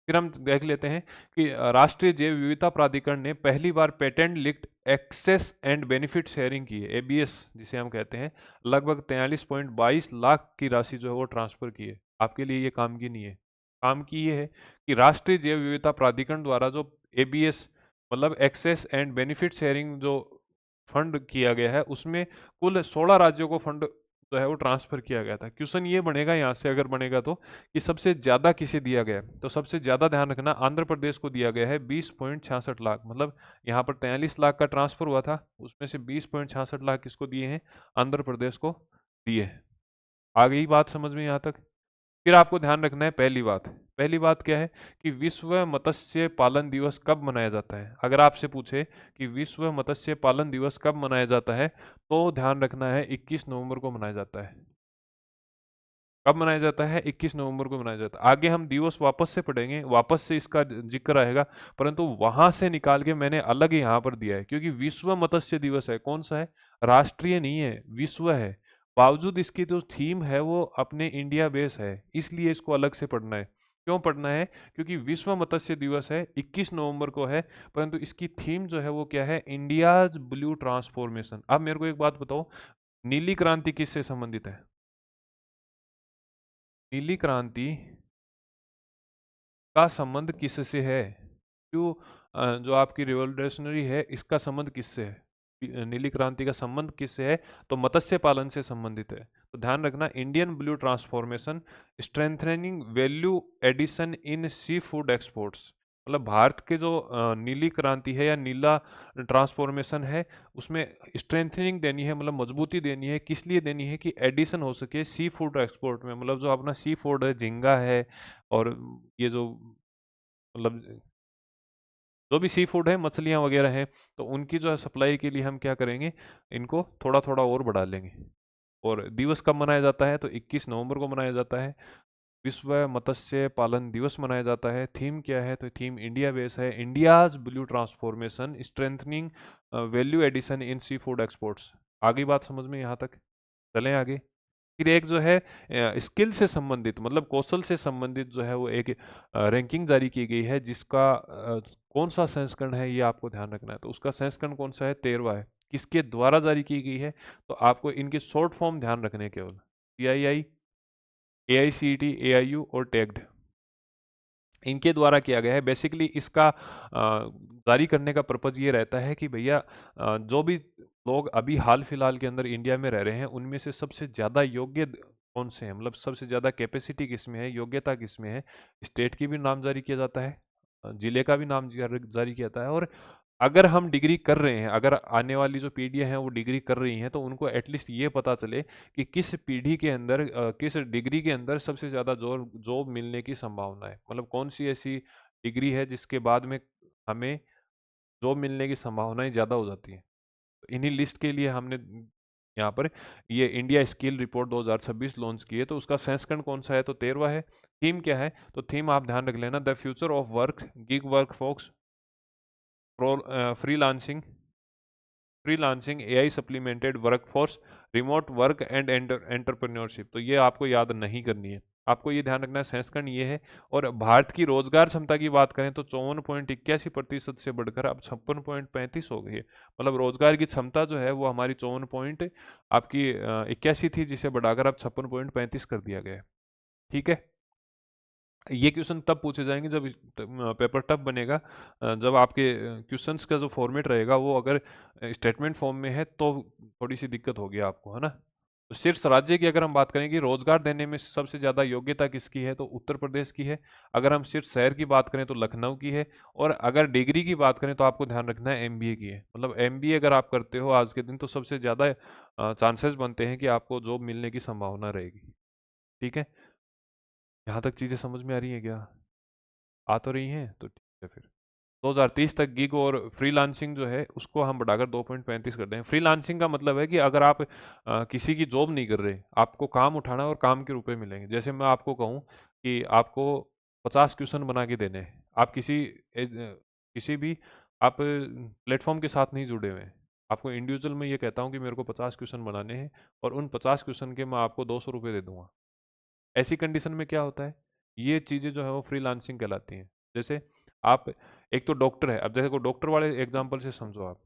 S1: फिर हम देख लेते हैं कि राष्ट्रीय जैव विविधता प्राधिकरण ने पहली बार patent linked access and benefit sharing की है, एबीएस जिसे हम कहते हैं, लगभग 43.22 लाख की राशि जो है वो ट्रांसफर की है। आपके लिए ये काम की नहीं है। काम की ये है कि राष्ट्रीय जैव विविधता प्राधिकरण द्वारा जो एबीएस, मतलब एक्सेस एंड बेनिफिट शेयरिंग जो फंड किया गया है, उसमें कुल 16 राज्यों को फंड जो है वो ट्रांसफर किया गया था। क्वेश्चन ये बनेगा यहाँ से, अगर बनेगा तो, कि सबसे ज्यादा किसे दिया गया है? तो सबसे ज्यादा ध्यान रखना आंध्र प्रदेश को दिया गया है 20.66 लाख। मतलब यहाँ पर 43 लाख का ट्रांसफर हुआ था, उसमें से 20.66 लाख किसको दिए हैं? आंध्र प्रदेश को दिए हैं। आ गई बात समझ में यहाँ तक? फिर आपको ध्यान रखना है पहली बात क्या है कि विश्व मत्स्य पालन दिवस कब मनाया जाता है? अगर आपसे पूछे कि विश्व मत्स्य पालन दिवस कब मनाया जाता है, तो ध्यान रखना है 21 नवंबर को मनाया जाता है। कब मनाया जाता है? 21 नवंबर को मनाया जाता है। आगे हम दिवस वापस से पढ़ेंगे, वापस से इसका जिक्र आएगा, परंतु वहां से निकाल के मैंने अलग ही यहाँ पर दिया है, क्योंकि विश्व मत्स्य दिवस है। कौन सा है? राष्ट्रीय नहीं है, विश्व है। बावजूद इसकी जो थीम है वो अपने इंडिया बेस है, इसलिए इसको अलग से पढ़ना है। क्यों पढ़ना है? क्योंकि विश्व मत्स्य दिवस है, 21 नवंबर को है, परंतु इसकी थीम जो है वो क्या है? India's blue transformation. अब मेरे को एक बात बताओ, नीली क्रांति किससे संबंधित है? नीली क्रांति का संबंध किससे है? क्यों? जो आपकी रिवोल्यूशनरी है, इसका संबंध किससे है? नीली क्रांति का संबंध किससे है? तो मत्स्य पालन से संबंधित है। तो ध्यान रखना, Indian blue transformation strengthening value addition in seafood exports. मतलब भारत के जो नीली क्रांति है या नीला ट्रांसफॉर्मेशन है, उसमें स्ट्रेंथनिंग देनी है, मतलब मजबूती देनी है। किस लिए देनी है? कि एडिशन हो सके सी फूड एक्सपोर्ट में, मतलब जो अपना सी फूड है, झींगा है, और ये जो मतलब जो भी सी फूड है, मछलियाँ वगैरह हैं, तो उनकी जो है सप्लाई के लिए हम क्या करेंगे? इनको थोड़ा थोड़ा और बढ़ा लेंगे। और दिवस कब मनाया जाता है? तो 21 नवंबर को मनाया जाता है। विश्व मत्स्य पालन दिवस मनाया जाता है। थीम क्या है? तो थीम इंडिया बेस है, India's blue transformation strengthening value addition in seafood exports. आगे बात समझ में यहाँ तक? चलें आगे। फिर एक जो है स्किल से संबंधित, मतलब कौशल से संबंधित जो है वो एक रैंकिंग जारी की गई है, जिसका कौन सा संस्करण है ये आपको ध्यान रखना है। तो उसका संस्करण कौन सा है? 13वां है। किसके द्वारा जारी की गई है? तो आपको इनके शॉर्ट फॉर्म ध्यान रखने हैं केवल। CII, AICTE, AIU और टैग्ड, इनके द्वारा किया गया है। बेसिकली इसका जारी करने का पर्पज़ ये रहता है कि भैया जो भी लोग अभी हाल फिलहाल के अंदर इंडिया में रह रहे हैं, उनमें से सबसे ज़्यादा योग्य कौन से हैं, मतलब सबसे ज़्यादा कैपेसिटी किस में है, योग्यता किस में है। स्टेट की भी नाम जारी किया जाता है, जिले का भी नाम जारी किया जाता है। और अगर हम डिग्री कर रहे हैं, अगर आने वाली जो पीढ़ियां हैं वो डिग्री कर रही हैं, तो उनको एटलीस्ट ये पता चले कि किस पीढ़ी के अंदर किस डिग्री के अंदर सबसे ज़्यादा जोर जॉब मिलने की संभावना है। मतलब कौन सी ऐसी डिग्री है जिसके बाद में हमें जॉब मिलने की संभावनाएं ज़्यादा हो जाती हैं। तो इन्हीं लिस्ट के लिए हमने यहाँ पर ये इंडिया स्किल रिपोर्ट 2026 लॉन्च की है। तो उसका संस्करण कौन सा है? तो 13वां है। थीम क्या है? तो थीम आप ध्यान रख लेना, the future of work, gig work folks, freelancing, AI supplemented workforce, remote work and entrepreneurship. तो ये आपको याद नहीं करनी है, आपको ये ध्यान रखना है संस्करण ये है। और भारत की रोजगार क्षमता की बात करें तो 54.81% से बढ़कर अब 56.35 हो गई है। मतलब रोजगार की क्षमता जो है वो हमारी 54 पॉइंट आपकी 81 थी, जिसे बढ़ाकर अब 56.35 कर दिया गया है। ठीक है। ये क्वेश्चन तब पूछे जाएंगे जब पेपर टफ बनेगा, जब आपके क्वेश्चंस का जो फॉर्मेट रहेगा वो अगर स्टेटमेंट फॉर्म में है, तो थोड़ी सी दिक्कत होगी आपको, है ना। तो शीर्ष राज्य की अगर हम बात करें कि रोजगार देने में सबसे ज्यादा योग्यता किसकी है, तो उत्तर प्रदेश की है। अगर हम शीर्ष शहर की बात करें तो लखनऊ की है। और अगर डिग्री की बात करें तो आपको ध्यान रखना है MBA की है। मतलब MBA अगर आप करते हो आज के दिन, तो सबसे ज्यादा चांसेस बनते हैं कि आपको जॉब मिलने की संभावना रहेगी। ठीक है। यहाँ तक चीजें समझ में आ रही है क्या? आ तो रही हैं, तो ठीक है फिर। 2030 तक गिग और फ्रीलांसिंग जो है उसको हम बढ़ाकर 2.35 कर दें। फ्रीलांसिंग का मतलब है कि अगर आप किसी की जॉब नहीं कर रहे, आपको काम उठाना और काम के रुपए मिलेंगे। जैसे मैं आपको कहूँ कि आपको 50 क्वेश्चन बना के देने हैं, आप किसी भी आप प्लेटफॉर्म के साथ नहीं जुड़े हुए हैं, आपको इंडिविजुअल में ये कहता हूँ कि मेरे को 50 क्वेश्चन बनाने हैं, और उन 50 क्वेश्चन के मैं आपको 200 रुपये दे दूंगा। ऐसी कंडीशन में क्या होता है? ये चीज़ें जो है वो फ्रीलांसिंग कहलाती हैं। जैसे आप, एक तो डॉक्टर है, अब जैसे कोई डॉक्टर वाले एग्जांपल से समझो आप।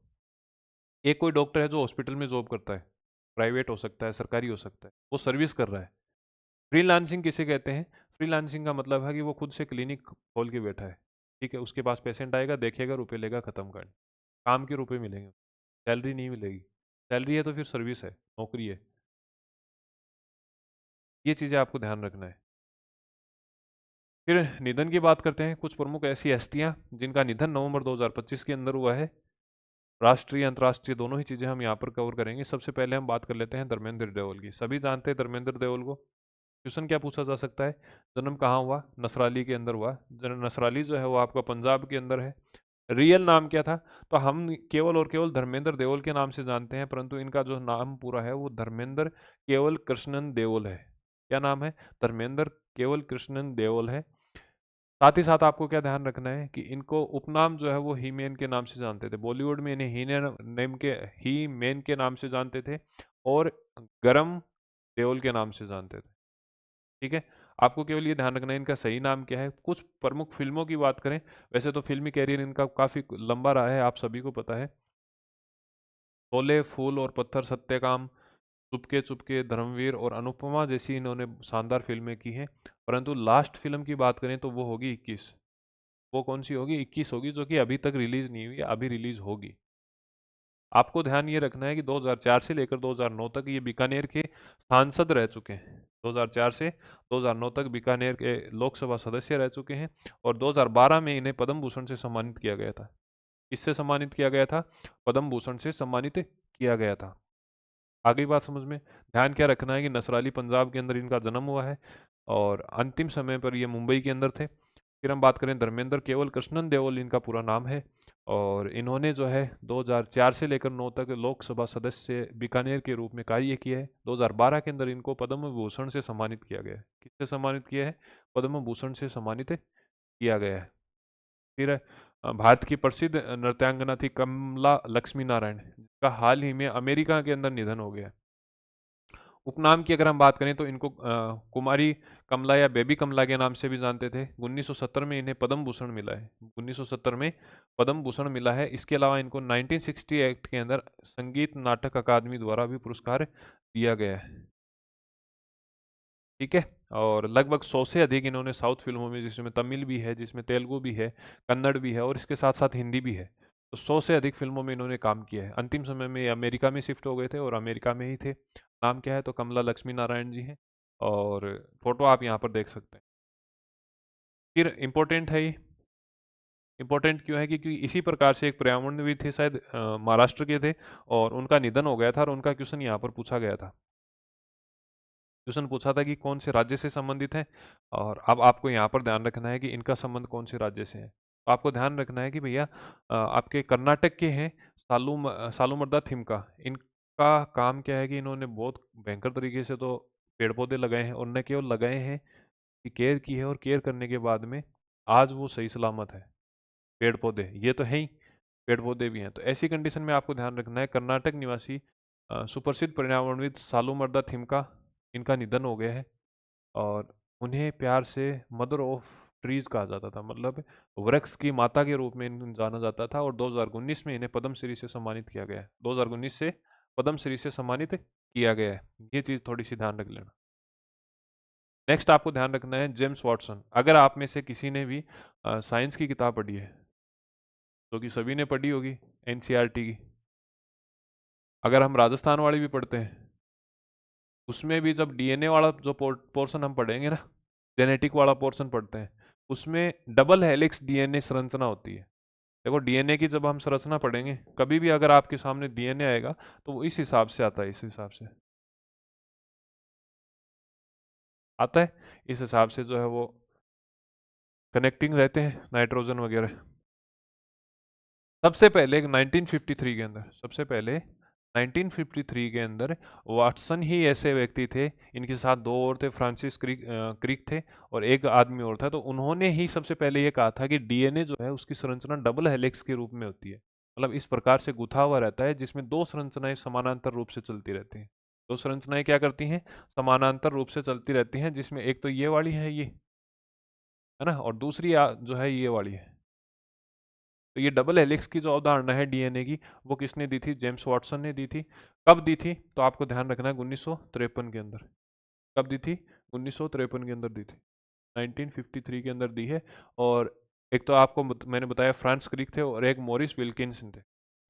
S1: एक कोई डॉक्टर है जो हॉस्पिटल में जॉब करता है, प्राइवेट हो सकता है, सरकारी हो सकता है, वो सर्विस कर रहा है। फ्रीलांसिंग किसे कहते हैं? फ्रीलांसिंग का मतलब है कि वो खुद से क्लिनिक खोल के बैठा है। ठीक है, उसके पास पेशेंट आएगा, देखेगा, रुपए लेगा, खत्म कर। काम के रुपए मिलेंगे, सैलरी नहीं मिलेगी। सैलरी है तो फिर सर्विस है, नौकरी है। ये चीज़ें आपको ध्यान रखना है। फिर निधन की बात करते हैं। कुछ प्रमुख ऐसी हस्तियां जिनका निधन नवंबर 2025 के अंदर हुआ है। राष्ट्रीय अंतर्राष्ट्रीय दोनों ही चीज़ें हम यहाँ पर कवर करेंगे। सबसे पहले हम बात कर लेते हैं धर्मेंद्र देओल की। सभी जानते हैं धर्मेंद्र देओल को। क्वेश्चन क्या पूछा जा सकता है? जन्म कहाँ हुआ? नसराली के अंदर हुआ। नसराली जो है वो आपका पंजाब के अंदर है। रियल नाम क्या था? तो हम केवल और केवल धर्मेंद्र देओल के नाम से जानते हैं, परंतु इनका जो नाम पूरा है वो धर्मेंद्र केवल कृष्णन देओल है। क्या नाम है? धर्मेंद्र केवल कृष्णन देओल है। साथ ही साथ आपको क्या ध्यान रखना है कि इनको उपनाम जो है वो ही मैन के नाम से जानते थे। बॉलीवुड में इन्हें ही मैन के नाम से जानते थे, और गरम देओल के नाम से जानते थे। ठीक है, आपको केवल ये ध्यान रखना है इनका सही नाम क्या है। कुछ प्रमुख फिल्मों की बात करें, वैसे तो फिल्मी कैरियर इनका काफ़ी लंबा रहा है, आप सभी को पता है। शोले, फूल और पत्थर, सत्यकाम, चुपके चुपके, धर्मवीर और अनुपमा जैसी इन्होंने शानदार फिल्में की हैं। परंतु लास्ट फिल्म की बात करें तो वो होगी 21। वो कौन सी होगी? 21 होगी, जो कि अभी तक रिलीज नहीं हुई है, अभी रिलीज होगी। आपको ध्यान ये रखना है कि 2004 से लेकर 2009 तक ये बीकानेर के सांसद रह चुके हैं। 2004 से 2009 तक बीकानेर के लोकसभा सदस्य रह चुके हैं और 2012 में इन्हें पद्म भूषण से सम्मानित किया गया था। किससे सम्मानित किया गया था? पद्म भूषण से सम्मानित किया गया था। आगे बात समझ में। ध्यान क्या रखना है कि नसराली पंजाब के अंदर इनका जन्म हुआ है और अंतिम समय पर ये मुंबई के अंदर थे। फिर हम बात करें धर्मेंद्र केवल कृष्णन देओल इनका पूरा नाम है और इन्होंने जो है 2004 से लेकर 9 तक लोकसभा सदस्य बीकानेर के रूप में कार्य किया है। 2012 के अंदर इनको पद्म भूषण से सम्मानित किया गया है। किससे सम्मानित किया है? पद्म भूषण से सम्मानित किया गया है। फिर भारत की प्रसिद्ध नृत्यांगना थी कमला लक्ष्मी नारायण, जिसका हाल ही में अमेरिका के अंदर निधन हो गया। उपनाम की अगर हम बात करें तो इनको कुमारी कमला या बेबी कमला के नाम से भी जानते थे। 1970 में इन्हें पद्म भूषण मिला है। 1970 में पद्म भूषण मिला है। इसके अलावा इनको 1968 के अंदर संगीत नाटक अकादमी द्वारा भी पुरस्कार दिया गया है। ठीक है, और लगभग 100 से अधिक इन्होंने साउथ फिल्मों में, जिसमें तमिल भी है, जिसमें तेलुगु भी है, कन्नड़ भी है और इसके साथ साथ हिंदी भी है, तो 100 से अधिक फिल्मों में इन्होंने काम किया है। अंतिम समय में ये अमेरिका में शिफ्ट हो गए थे और अमेरिका में ही थे। नाम क्या है? तो कमला लक्ष्मी नारायण जी हैं और फोटो आप यहाँ पर देख सकते हैं। फिर इम्पोर्टेंट है ये। इम्पोर्टेंट क्यों है? क्योंकि इसी प्रकार से एक पर्यावरणविद थे, शायद महाराष्ट्र के थे, और उनका निधन हो गया था और उनका क्वेश्चन यहाँ पर पूछा गया था। क्वेश्चन पूछा था कि कौन से राज्य से संबंधित है, और अब आपको यहाँ पर ध्यान रखना है कि इनका संबंध कौन से राज्य से है। तो आपको ध्यान रखना है कि भैया आपके कर्नाटक के हैं सालूमरदा थिमका। इनका काम क्या है कि इन्होंने बहुत भयंकर तरीके से तो पेड़ पौधे लगाए हैं, और न केवल लगाए हैं कि केयर की है, और केयर करने के बाद में आज वो सही सलामत है। पेड़ पौधे ये तो है ही, पेड़ पौधे भी हैं। तो ऐसी कंडीशन में आपको ध्यान रखना है, कर्नाटक निवासी सुप्रसिद्ध पर्यावरणविद सालूमरदा थिमका, इनका निधन हो गया है। और उन्हें प्यार से मदर ऑफ ट्रीज कहा जाता था, मतलब वृक्ष की माता के रूप में इन्हें जाना जाता था। और 2019 में इन्हें पद्मश्री से सम्मानित किया गया है। 2019 से पद्मश्री से सम्मानित किया गया है। ये चीज़ थोड़ी सी ध्यान रख लेना। नेक्स्ट आपको ध्यान रखना है जेम्स वाटसन। अगर आप में से किसी ने भी साइंस की किताब पढ़ी है, जो कि सभी ने पढ़ी होगी, एनसीईआरटी की, अगर हम राजस्थान वाली भी पढ़ते हैं, उसमें भी जब डीएनए वाला जो पोर्शन हम पढ़ेंगे ना, जेनेटिक वाला पोर्शन पढ़ते हैं, उसमें डबल हेलिक्स डीएनए संरचना होती है। देखो डीएनए की जब हम संरचना पढ़ेंगे, कभी भी अगर आपके सामने डीएनए आएगा तो वो इस हिसाब से आता है, इस हिसाब से आता है, इस हिसाब से जो है वो कनेक्टिंग रहते हैं नाइट्रोजन वगैरह। सबसे पहले 1953 के अंदर, सबसे पहले 1953 के अंदर वाटसन ही ऐसे व्यक्ति थे, इनके साथ दो और थे, फ्रांसिस क्रिक थे और एक आदमी और था। तो उन्होंने ही सबसे पहले ये कहा था कि डीएनए जो है उसकी संरचना डबल हेलिक्स के रूप में होती है, मतलब इस प्रकार से गुथा हुआ रहता है, जिसमें दो संरचनाएं समानांतर रूप से चलती रहती हैं। दो संरचनाएं क्या करती हैं? समानांतर रूप से चलती रहती हैं, जिसमें एक तो ये वाली है, ये है ना, और दूसरी जो है ये वाली है। तो ये डबल हेलिक्स की जो अवधारणा है डीएनए की, वो किसने दी थी? जेम्स वाटसन ने दी थी। कब दी थी? तो आपको ध्यान रखना है 1953 के अंदर। कब दी थी? 1953 के अंदर दी थी। 1953 के अंदर दी है। और एक तो आपको मैंने बताया फ्रांस क्रिक थे और एक मॉरिस विल्किंसन थे।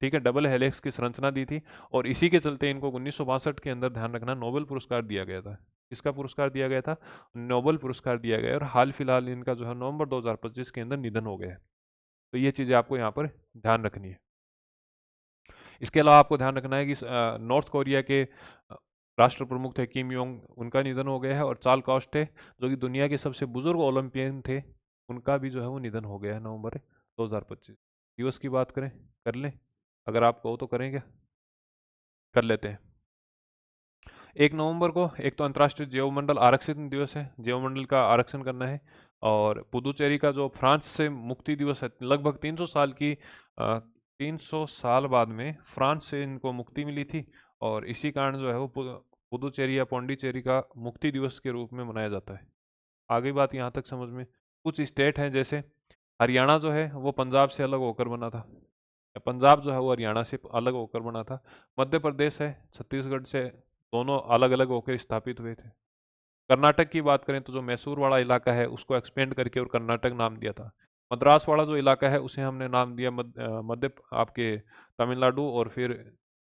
S1: ठीक है, डबल हेलिक्स की संरचना दी थी और इसी के चलते इनको 1962 के अंदर, ध्यान रखना, नोबेल पुरस्कार दिया गया था। किसका पुरस्कार दिया गया था? नोबेल पुरस्कार दिया गया। और हाल फिलहाल इनका जो है नवंबर 2025 के अंदर निधन हो गया है। तो ये चीज़ें आपको यहाँ पर ध्यान रखनी है। इसके अलावा आपको ध्यान रखना है कि नॉर्थ कोरिया के राष्ट्र प्रमुख थे किम योंग, उनका निधन हो गया है। और चार्ल्स कॉस्ट थे, जो कि दुनिया के सबसे बुजुर्ग ओलंपियन थे, उनका भी जो है वो निधन हो गया है नवंबर 2025। दिवस की बात करें, कर लें? अगर आप कहो तो करें क्या? कर लेते हैं। 1 नवंबर को एक तो अंतर्राष्ट्रीय जैवमंडल आरक्षण दिवस है, जैवमंडल का आरक्षण करना है। और पुदुचेरी का जो फ्रांस से मुक्ति दिवस है, लगभग 300 साल की 300 साल बाद में फ्रांस से इनको मुक्ति मिली थी। और इसी कारण जो है वो पुदुचेरी या पौंडीचेरी का मुक्ति दिवस के रूप में मनाया जाता है। आगे बात यहाँ तक समझ में। कुछ स्टेट हैं जैसे हरियाणा जो है वो पंजाब से अलग होकर बना था, पंजाब जो है वो हरियाणा से अलग होकर बना था। मध्य प्रदेश है छत्तीसगढ़ से, दोनों अलग अलग होकर स्थापित हुए थे। कर्नाटक की बात करें तो जो मैसूर वाला इलाका है उसको एक्सपेंड करके और कर्नाटक नाम दिया था। मद्रास वाला जो इलाका है उसे हमने नाम दिया मध्य आपके तमिलनाडु, और फिर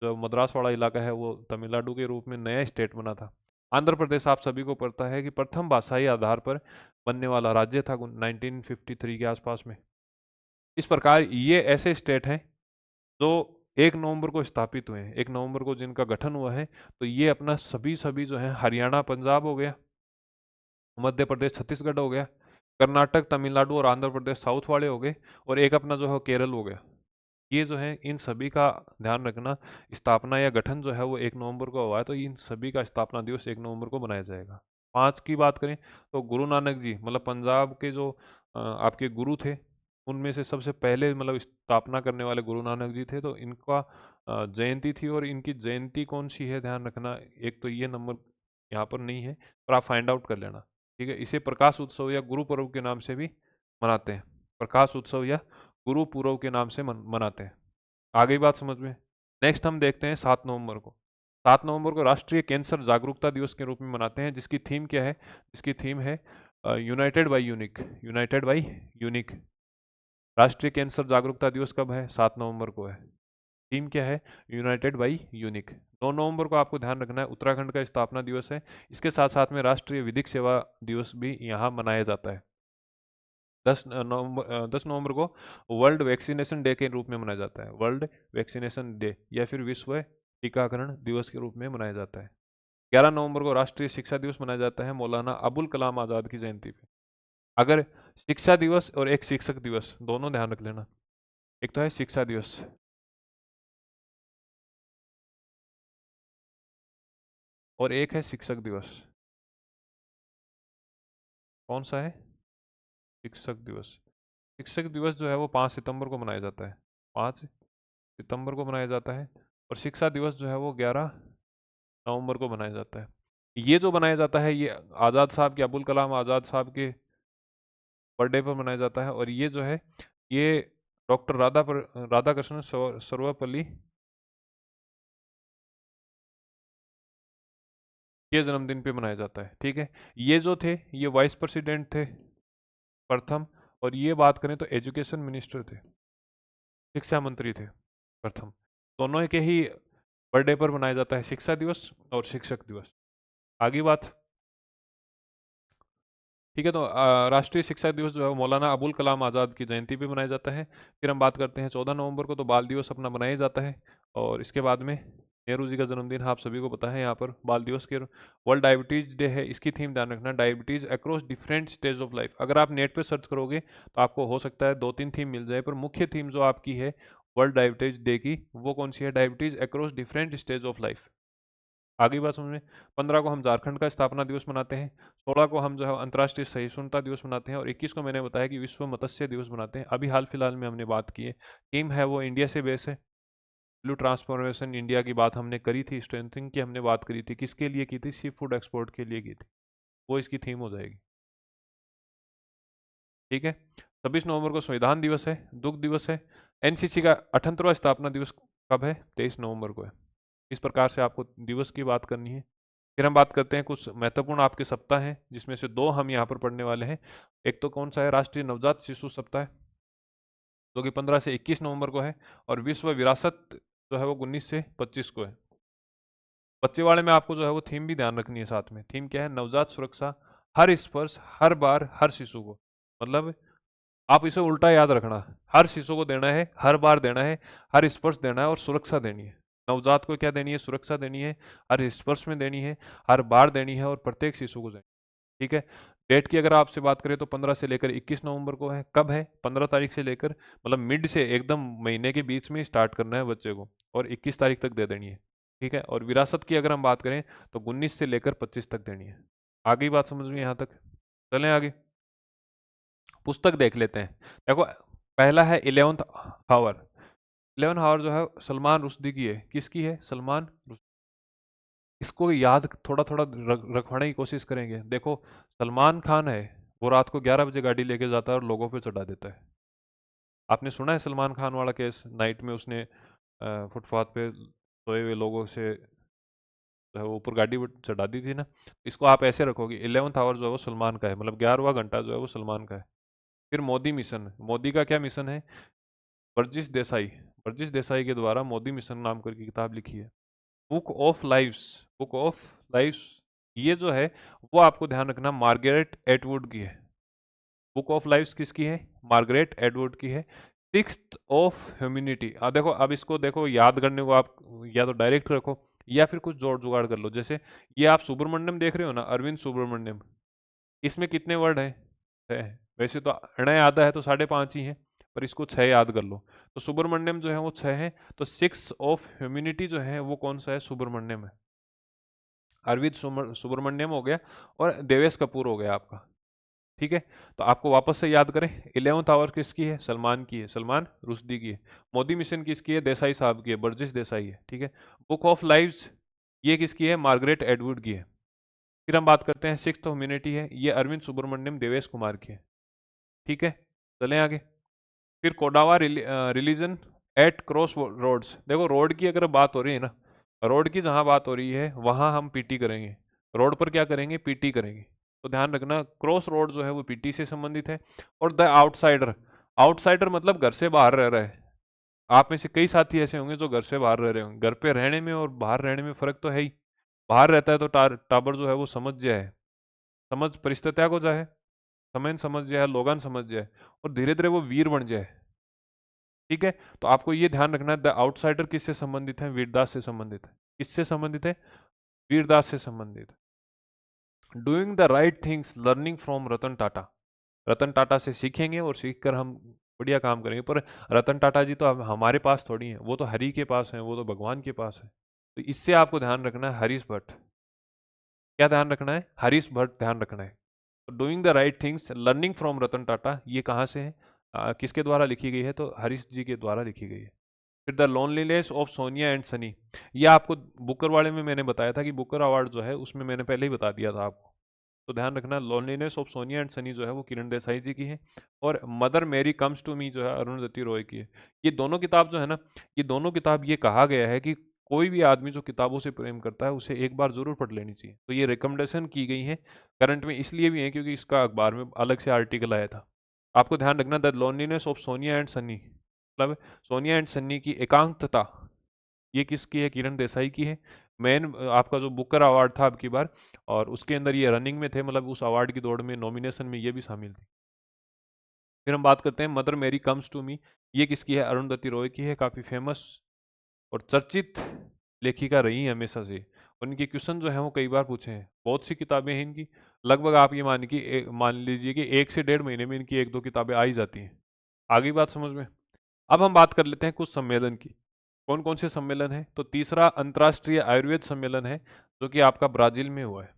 S1: जो मद्रास वाला इलाका है वो तमिलनाडु के रूप में नया स्टेट बना था। आंध्र प्रदेश आप सभी को पता है कि प्रथम भाषाई आधार पर बनने वाला राज्य था 1953 के आसपास में। इस प्रकार ये ऐसे स्टेट हैं जो 1 नवंबर को स्थापित हुए हैं, 1 नवंबर को जिनका गठन हुआ है। तो ये अपना सभी सभी जो है हरियाणा पंजाब हो गया, मध्य प्रदेश छत्तीसगढ़ हो गया, कर्नाटक तमिलनाडु और आंध्र प्रदेश साउथ वाले हो गए, और एक अपना जो है केरल हो गया। ये जो है इन सभी का ध्यान रखना। स्थापना या गठन जो है वो 1 नवंबर को हुआ है, तो इन सभी का स्थापना दिवस 1 नवंबर को मनाया जाएगा। 5 की बात करें तो गुरु नानक जी, मतलब पंजाब के जो आपके गुरु थे, उनमें से सबसे पहले मतलब स्थापना करने वाले गुरु नानक जी थे। तो इनका जयंती थी, और इनकी जयंती कौन सी है ध्यान रखना। एक तो ये नंबर यहाँ पर नहीं है, पर आप फाइंड आउट कर लेना, ठीक है। इसे प्रकाश उत्सव या गुरु पर्व के नाम से भी मनाते हैं। प्रकाश उत्सव या गुरु पूर्व के नाम से मनाते हैं। आगे बात समझ में। नेक्स्ट हम देखते हैं 7 नवंबर को। 7 नवंबर को राष्ट्रीय कैंसर जागरूकता दिवस के रूप में मनाते हैं, जिसकी थीम क्या है? जिसकी थीम है United by unique, United by unique. राष्ट्रीय कैंसर जागरूकता दिवस कब है? 7 नवंबर को है। थीम क्या है? United by unique. 9 नवंबर को आपको ध्यान रखना है उत्तराखंड का स्थापना दिवस है। इसके साथ साथ में राष्ट्रीय विधिक सेवा दिवस भी यहाँ मनाया जाता है। 10 नवंबर को वर्ल्ड वैक्सीनेशन डे के रूप में मनाया जाता है। वर्ल्ड वैक्सीनेशन डे या फिर विश्व टीकाकरण दिवस के रूप में मनाया जाता है। 11 नवंबर को राष्ट्रीय शिक्षा दिवस मनाया जाता है, मौलाना अबुल कलाम आज़ाद की जयंती पे। अगर शिक्षा दिवस और एक शिक्षक दिवस दोनों ध्यान रख लेना। एक तो है शिक्षा दिवस और एक है शिक्षक दिवस। कौन सा है? शिक्षक दिवस। शिक्षक दिवस जो है वो 5 सितंबर को मनाया जाता है, 5 सितंबर को मनाया जाता है। और शिक्षा दिवस जो है वो 11 नवंबर को मनाया जाता है। ये जो मनाया जाता है ये आज़ाद साहब के, अबुल कलाम आज़ाद साहब के बर्थडे पर मनाया जाता है। और ये जो है ये डॉक्टर राधाकृष्ण सर्वपल्ली के जन्मदिन पे मनाया जाता है, ठीक है। ये जो थे ये वाइस प्रेसिडेंट थे प्रथम, और ये बात करें तो एजुकेशन मिनिस्टर थे, शिक्षा मंत्री थे प्रथम। दोनों के ही बर्थडे पर मनाया जाता है शिक्षा दिवस और शिक्षक दिवस। आगे बात, ठीक है। तो राष्ट्रीय शिक्षा दिवस जो है वो मौलाना अबुल कलाम आज़ाद की जयंती पे मनाया जाता है। फिर हम बात करते हैं 14 नवंबर को, तो बाल दिवस अपना मनाया जाता है। और इसके बाद में नेहरू जी का जन्मदिन आप सभी को पता है। यहाँ पर बाल दिवस के वर्ल्ड डायबिटीज डे है, इसकी थीम ध्यान रखना, diabetes across different stage of life. अगर आप नेट पे सर्च करोगे तो आपको हो सकता है 2-3 थीम मिल जाए, पर मुख्य थीम जो आपकी है वर्ल्ड डायबिटीज डे की वो कौन सी है? Diabetes across different stage of life. आगे बात समझ में। 15 को हम झारखंड का स्थापना दिवस मनाते हैं। 16 को हम जो है अंतर्राष्ट्रीय सहिष्णुता दिवस मनाते हैं। और 21 को मैंने बताया कि विश्व मत्स्य दिवस मनाते हैं। अभी हाल फिलहाल में हमने बात की है, थीम है वो इंडिया से बेस है। ब्लू ट्रांसफॉर्मेशन इंडिया की बात हमने करी थी, स्ट्रेंथिंग की हमने बात करी थी, किसके लिए की थी? सी फूड एक्सपोर्ट के लिए की थी। वो इसकी थीम हो जाएगी, ठीक है। 26 नवंबर को संविधान दिवस है, दुग्ध दिवस है। एनसीसी का 78वां स्थापना दिवस कब है? 23 नवंबर को है। इस प्रकार से आपको दिवस की बात करनी है। फिर हम बात करते हैं कुछ महत्वपूर्ण आपके सप्ताह हैं, जिसमें से 2 हम यहाँ पर पढ़ने वाले हैं। एक तो कौन सा है? राष्ट्रीय नवजात शिशु सप्ताह, जो कि 15 से 21 नवंबर को है। और विश्व विरासत जो है वो 19 से 25 को है। बच्चे वाले में आपको जो है वो थीम भी ध्यान रखनी है साथ में। थीम क्या है? नवजात सुरक्षा, हर स्पर्श, हर बार, हर शिशु को। मतलब आप इसे उल्टा याद रखना, हर शिशु को देना है, हर बार देना है, हर स्पर्श देना है और सुरक्षा देनी है। नवजात को क्या देनी है? सुरक्षा देनी है, हर स्पर्श में देनी है, हर बार देनी है और प्रत्येक शिशु को देनी है, ठीक है। डेट की अगर आपसे बात करें तो 15 से लेकर 21 नवंबर को है। कब है? 15 तारीख से लेकर, मतलब मिड से एकदम महीने के बीच में स्टार्ट करना है बच्चे को, और 21 तारीख तक दे देनी है, ठीक है। और विरासत की अगर हम बात करें तो 19 से लेकर 25 तक देनी है। आगे बात समझ में यहाँ तक? चलें आगे, पुस्तक देख लेते हैं। देखो, पहला है 11th हावर। 11th हावर जो है सलमान रुश्दी की है। किसकी है? सलमान रुश्दी। इसको याद थोड़ा थोड़ा रखवाने की कोशिश करेंगे। देखो, सलमान खान है, वो रात को 11 बजे गाड़ी लेके जाता है और लोगों पे चढ़ा देता है। आपने सुना है सलमान खान वाला केस? नाइट में उसने फुटपाथ पे सोए हुए लोगों से जो है वो ऊपर गाड़ी चढ़ा दी थी ना। इसको आप ऐसे रखोगे, 11th आवर जो है वो सलमान का है, मतलब 11वां घंटा जो है वो सलमान का है। फिर मोदी मिशन, मोदी का क्या मिशन है? वर्जिश देसाई, वर्जिश देसाई के द्वारा मोदी मिशन नाम करके किताब लिखी है। Book of lives, book of lives, ये जो है वो आपको ध्यान रखना मार्गरेट एटवुड की है। बुक ऑफ लाइव्स किसकी है? मार्गरेट एटवुड की है। सिक्स्थ ऑफ ह्यूमैनिटी, देखो अब इसको देखो याद करने को आप या तो डायरेक्ट रखो या फिर कुछ जोड़ जुगाड़ कर लो। जैसे ये आप सुब्रमण्यम देख रहे हो ना, अरविंद सुब्रमण्यम, इसमें कितने वर्ड है? 6 है। वैसे तो अणय आधा है तो 5.5 ही है, पर इसको 6 याद कर लो। तो सुब्रमण्यम जो है वो 6 है। तो सिक्स ऑफ ह्यूमैनिटी जो है वो कौन सा है? सुब्रमण्यम है। अरविंद सुब्रमण्यम हो गया और देवेश कपूर हो गया आपका। ठीक है, तो आपको वापस से याद करें, 11th आवर किसकी है? सलमान की है, सलमान रुश्दी की है। मोदी मिशन किसकी है? देसाई साहब की है, बर्जिश देसाई है। ठीक है, बुक ऑफ लाइव्स ये किसकी है? मार्गरेट एडवुड की है। फिर हम बात करते हैं सिक्स्थ ह्यूमैनिटी है, ये अरविंद सुब्रमण्यम देवेश कुमार की है। ठीक है, चलें आगे। फिर Kodava religion at cross roads, देखो रोड की अगर बात हो रही है ना, रोड की जहां बात हो रही है वहां हम पीटी करेंगे। रोड पर क्या करेंगे? पीटी करेंगे। तो ध्यान रखना, क्रॉस रोड जो है वो पीटी से संबंधित है। और द आउटसाइडर, आउटसाइडर मतलब घर से बाहर रह रहा है। आप में से कई साथी ऐसे होंगे जो घर से बाहर रह रहे होंगे। घर पे रहने में और बाहर रहने में फर्क तो है ही। बाहर रहता है तो टाबर जो है वो समझ जाए, समझ परिस्थितिया को जाए, समय समझ जाए, लोगन समझ जाए, और धीरे धीरे वो वीर बन जाए। ठीक है, तो आपको ये ध्यान रखना है, द आउटसाइडर किससे संबंधित है? वीरदास से संबंधित है। किससे संबंधित है? वीरदास से संबंधित है। Doing the right things learning from Ratan Tata, Ratan Tata से सीखेंगे और सीखकर हम बढ़िया काम करेंगे। पर रतन टाटा जी तो अब हमारे पास थोड़ी हैं, वो तो हरि के पास हैं, वो तो भगवान के पास है। तो इससे आपको ध्यान रखना है हरीश भट्ट। क्या ध्यान रखना है? हरीश भट्ट ध्यान रखना है। Doing the right things learning from Ratan Tata, ये कहाँ से है? किसके द्वारा लिखी गई है? तो हरीश जी के द्वारा लिखी गई है। फिर the loneliness of Sonia and Sunny, ये आपको बुकर वाले में मैंने बताया था कि बुकर अवार्ड जो है उसमें मैंने पहले ही बता दिया था आपको। तो ध्यान रखना, loneliness of Sonia and Sunny जो है वो किरण देसाई जी की है। और मदर मेरी कम्स टू मी जो है अरुणधति रॉय की है। ये दोनों किताब जो है ना, ये दोनों किताब ये कहा गया है कि कोई भी आदमी जो किताबों से प्रेम करता है उसे एक बार जरूर पढ़ लेनी चाहिए। तो ये रिकमेंडेशन की गई है, करंट में इसलिए भी है क्योंकि इसका अखबार में अलग से आर्टिकल आया था। आपको ध्यान रखना, the loneliness of Sonia and Sunny, मतलब सोनिया एंड सन्नी की एकांतता, ये किसकी है? किरण देसाई की है। मेन आपका जो बुकर अवार्ड था अब की बार, और उसके अंदर ये रनिंग में थे, मतलब उस अवार्ड की दौड़ में नॉमिनेशन में ये भी शामिल थे। फिर हम बात करते हैं मदर मेरी कम्स टू मी, ये किसकी है? अरुणधति रॉय की है। काफ़ी फेमस और चर्चित लेखिका रही हैं हमेशा से। और इनके क्वेश्चन जो हैं वो कई बार पूछे हैं। बहुत सी किताबें हैं इनकी, लगभग आप ये मान लीजिए कि 1 से 1.5 महीने में इनकी 1-2 किताबें आ ही जाती हैं। आगे बात समझ में। अब हम बात कर लेते हैं कुछ सम्मेलन की। कौन कौन से सम्मेलन है? तो तीसरा अंतर्राष्ट्रीय आयुर्वेद सम्मेलन है, जो कि आपका ब्राजील में हुआ है।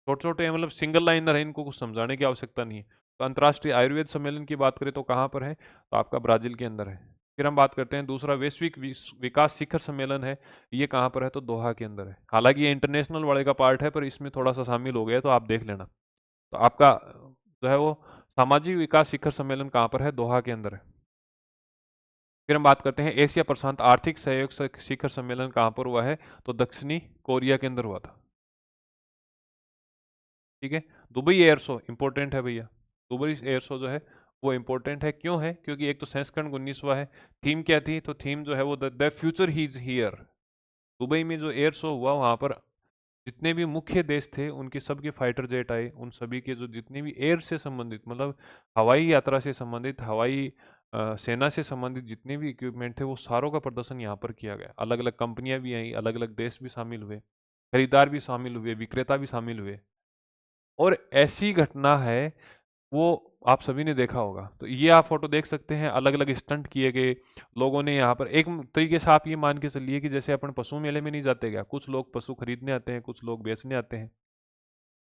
S1: छोटे छोटे हैं, मतलब सिंगल लाइनर है, इनको कुछ समझाने की आवश्यकता नहीं है। तो अंतर्राष्ट्रीय आयुर्वेद सम्मेलन की बात करें तो कहाँ पर है? तो आपका ब्राजील के अंदर है। फिर हम बात करते हैं दूसरा वैश्विक विकास शिखर सम्मेलन है, ये कहाँ पर है? तो दोहा के अंदर है। हालांकि ये इंटरनेशनल वाले का पार्ट है, पर इसमें थोड़ा सा शामिल हो गया, तो आप देख लेना। तो आपका जो है वो सामाजिक विकास शिखर सम्मेलन कहाँ पर है? दोहा के अंदर है। फिर हम बात करते हैं एशिया प्रशांत आर्थिक सहयोग शिखर सम्मेलन कहाँ पर हुआ है? तो दक्षिणी कोरिया के अंदर हुआ था। ठीक है, दुबई एयर शो इंपॉर्टेंट है भैया। दुबई एयर शो जो है वो इंपॉर्टेंट है, क्यों है? क्योंकि एक तो संस्करण 19वां है। थीम क्या थी? तो थीम जो है वो the future he is here. Dubai में जो एयर शो हुआ वहाँ पर जितने भी मुख्य देश थे उनके सबके फाइटर जेट आए, उन सभी के जो जितने भी एयर से संबंधित, मतलब हवाई यात्रा से संबंधित, हवाई सेना से संबंधित जितने भी इक्विपमेंट थे वो सारों का प्रदर्शन यहाँ पर किया गया। अलग अलग कंपनियां भी आई, अलग अलग देश भी शामिल हुए, खरीदार भी शामिल हुए, विक्रेता भी शामिल हुए। और ऐसी घटना है वो आप सभी ने देखा होगा। तो ये आप फोटो देख सकते हैं, अलग अलग स्टंट किए गए लोगों ने यहाँ पर। एक तरीके से आप ये मान के चलिए कि जैसे अपन पशु मेले में नहीं जाते क्या, कुछ लोग पशु खरीदने आते हैं, कुछ लोग बेचने आते हैं।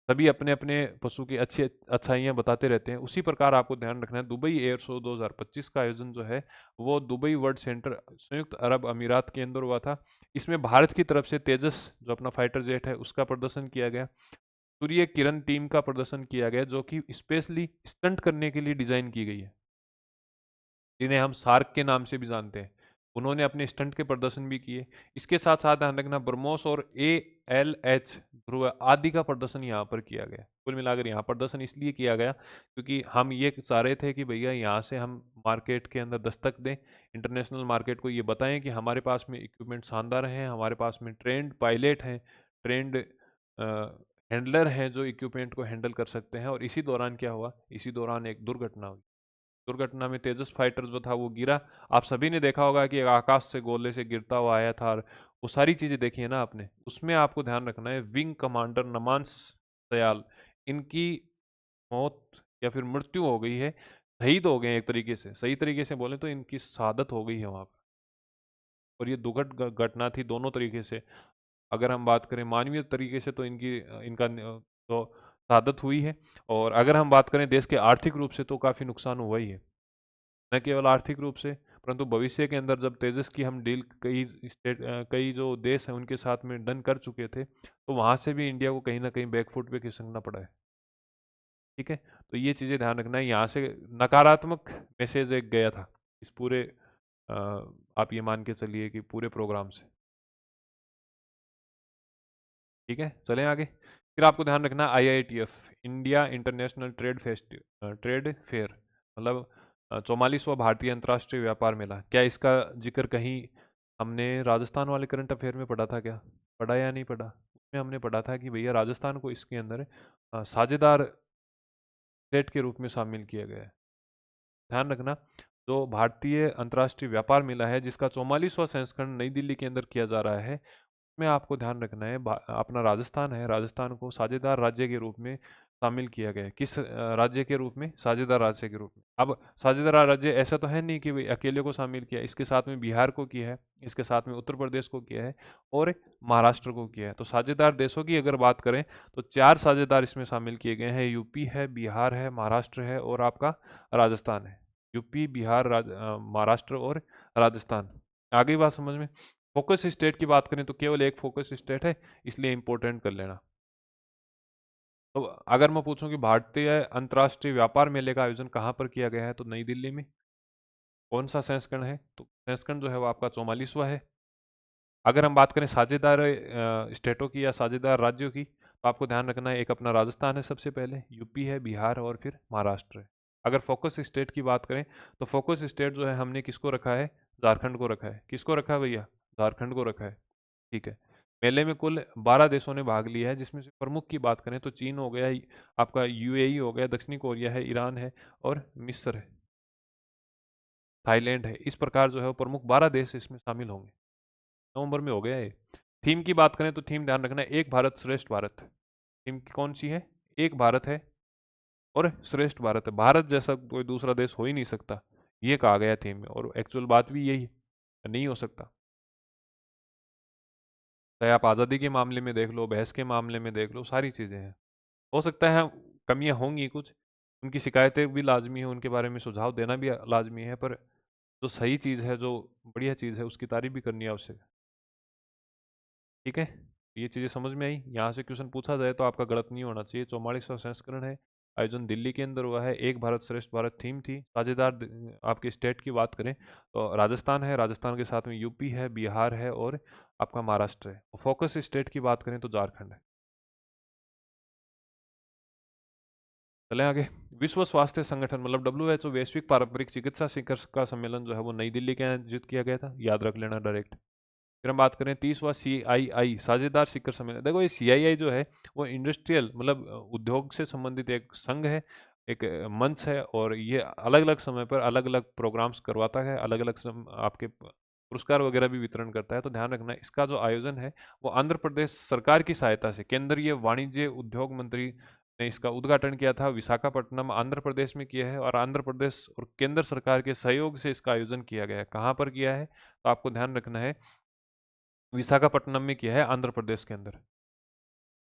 S1: सभी अपने अपने पशु की अच्छी अच्छाइयाँ बताते रहते हैं। उसी प्रकार आपको ध्यान रखना है, दुबई एयर शो 2025 का आयोजन जो है वो दुबई वर्ल्ड सेंटर संयुक्त अरब अमीरात के अंदर हुआ था। इसमें भारत की तरफ से तेजस जो अपना फाइटर जेट है उसका प्रदर्शन किया गया। सूर्य किरण टीम का प्रदर्शन किया गया जो कि स्पेशली स्टंट करने के लिए डिजाइन की गई है, जिन्हें हम सार्क के नाम से भी जानते हैं। उन्होंने अपने स्टंट के प्रदर्शन भी किए। इसके साथ साथ ध्यान रखना, ब्रह्मोस और ALH ध्रुव आदि का प्रदर्शन यहाँ पर किया गया। कुल मिलाकर यहाँ प्रदर्शन इसलिए किया गया क्योंकि हम ये चाह रहे थे कि भैया यहाँ से हम मार्केट के अंदर दस्तक दें, इंटरनेशनल मार्केट को ये बताएं कि हमारे पास में इक्विपमेंट शानदार हैं, हमारे पास में ट्रेंड पायलट हैं, ट्रेंड हैंडलर हैं जो इक्विपमेंट को हैंडल कर सकते हैं। और इसी दौरान क्या हुआ, इसी दौरान एक दुर्घटना हुई। दुर्घटना में तेजस फाइटर जो था वो गिरा। आप सभी ने देखा होगा कि एक आकाश से गोले से गिरता हुआ आया था, और वो सारी चीजें देखी है ना आपने। उसमें आपको ध्यान रखना है, विंग कमांडर नमांस दयाल, इनकी मौत या फिर मृत्यु हो गई है, शहीद हो गए हैं एक तरीके से, सही तरीके से बोले तो इनकी शहादत हो गई है वहां पर। और ये दुखद घटना थी दोनों तरीके से। अगर हम बात करें मानवीय तरीके से तो तो शहादत हुई है, और अगर हम बात करें देश के आर्थिक रूप से तो काफी नुकसान हुआ ही है। न केवल आर्थिक रूप से, परंतु भविष्य के अंदर जब तेजस की हम डील कई जो देश हैं उनके साथ में डन कर चुके थे, तो वहां से भी इंडिया को कहीं ना कहीं बैकफुट पे खिसकना पड़ा है। ठीक है, तो ये चीजें ध्यान रखना है। यहाँ से नकारात्मक मैसेज एक गया था इस पूरे अ, आप ये मान के चलिए कि पूरे प्रोग्राम से। ठीक है, चलें आगे। फिर आपको ध्यान रखना, IITF India international trade fair, मतलब 44वां भारतीय अंतर्राष्ट्रीय व्यापार मेला। क्या इसका जिक्र कहीं हमने राजस्थान वाले करंट अफेयर में पढ़ा था क्या? पढ़ा या नहीं पढ़ा? उसमें हमने पढ़ा था कि भैया राजस्थान को इसके अंदर साझेदार स्टेट के रूप में शामिल किया गया है। ध्यान रखना, जो भारतीय अंतर्राष्ट्रीय व्यापार मेला है जिसका 44वां संस्करण नई दिल्ली के अंदर किया जा रहा है, में आपको ध्यान रखना है अपना राजस्थान है, राजस्थान को साझेदार राज्य के रूप में शामिल किया गया है। किस राज्य के रूप में? साझेदार राज्य के रूप में। अब साझेदार राज्य ऐसा तो है नहीं कि भाई अकेले को शामिल किया, इसके साथ में बिहार को किया है, इसके साथ में उत्तर प्रदेश को किया है, और महाराष्ट्र को किया है। तो साझेदार देशों की अगर बात करें तो 4 साझेदार इसमें शामिल किए गए हैं। यूपी है, बिहार है, महाराष्ट्र है, और आपका राजस्थान है। यूपी, बिहार, महाराष्ट्र और राजस्थान। आ गई बात समझ में? फोकस स्टेट की बात करें तो केवल एक फोकस स्टेट है, इसलिए इंपॉर्टेंट कर लेना। तो अगर मैं पूछूं कि भारतीय अंतर्राष्ट्रीय व्यापार मेले का आयोजन कहाँ पर किया गया है, तो नई दिल्ली में। कौन सा संस्करण है? तो संस्करण जो है वो आपका 44वां है। अगर हम बात करें साझेदार स्टेटों की या साझेदार राज्यों की, तो आपको ध्यान रखना है, एक अपना राजस्थान है सबसे पहले, यूपी है, बिहार और फिर महाराष्ट्र है। अगर फोकस स्टेट की बात करें तो फोकस स्टेट जो है हमने किसको रखा है? झारखंड को रखा है। किसको रखा है भैया? झारखंड को रखा है। ठीक है। मेले में कुल 12 देशों ने भाग लिया है, जिसमें से प्रमुख की बात करें तो चीन हो गया, आपका UAE हो गया, दक्षिणी कोरिया है, ईरान है, और मिस्र है, थाईलैंड है। इस प्रकार जो है वो प्रमुख 12 देश इसमें शामिल होंगे। नवंबर में हो गया ये। थीम की बात करें तो थीम ध्यान रखना है, एक भारत श्रेष्ठ भारत। थीम कौन सी है? एक भारत है और श्रेष्ठ भारत है। भारत जैसा कोई दूसरा देश हो ही नहीं सकता, ये कहा गया थीम में, और एक्चुअल बात भी यही है, नहीं हो सकता। चाहे आप आज़ादी के मामले में देख लो, बहस के मामले में देख लो, सारी चीज़ें हैं। हो सकता है कमियां होंगी कुछ, उनकी शिकायतें भी लाजमी है, उनके बारे में सुझाव देना भी लाजमी है, पर जो सही चीज़ है, जो बढ़िया चीज़ है, उसकी तारीफ भी करनी आवश्यक है। ठीक है, ये चीज़ें समझ में आई। यहाँ से क्वेश्चन पूछा जाए तो आपका गलत नहीं होना चाहिए। 44वां संस्करण है, आयोजन दिल्ली के अंदर हुआ है, एक भारत श्रेष्ठ भारत थीम थी। साझेदार आपके स्टेट की बात करें तो राजस्थान है, राजस्थान के साथ में यूपी है, बिहार है, और आपका महाराष्ट्र है। फोकस स्टेट की बात करें तो झारखंड है। चलें आगे। विश्व स्वास्थ्य संगठन मतलब WHO, वैश्विक पारंपरिक चिकित्सा शिखर का सम्मेलन जो है वो नई दिल्ली के यहाँ आयोजित किया गया था, याद रख लेना डायरेक्ट। फिर हम बात करें 30वां CII साझेदार शिखर सम्मेलन। देखो ये CII जो है वो इंडस्ट्रियल मतलब उद्योग से संबंधित एक संघ है, एक मंच है, और ये अलग अलग समय पर अलग अलग प्रोग्राम्स करवाता है, अलग अलग आपके पुरस्कार वगैरह भी वितरण करता है। तो ध्यान रखना, इसका जो आयोजन है वो आंध्र प्रदेश सरकार की सहायता से केंद्रीय वाणिज्य उद्योग मंत्री ने इसका उद्घाटन किया था, विशाखापट्टनम आंध्र प्रदेश में किया है, और आंध्र प्रदेश और केंद्र सरकार के सहयोग से इसका आयोजन किया गया है। कहाँ पर किया है? तो आपको ध्यान रखना है, विशाखापट्टनम में किया है, आंध्र प्रदेश के अंदर।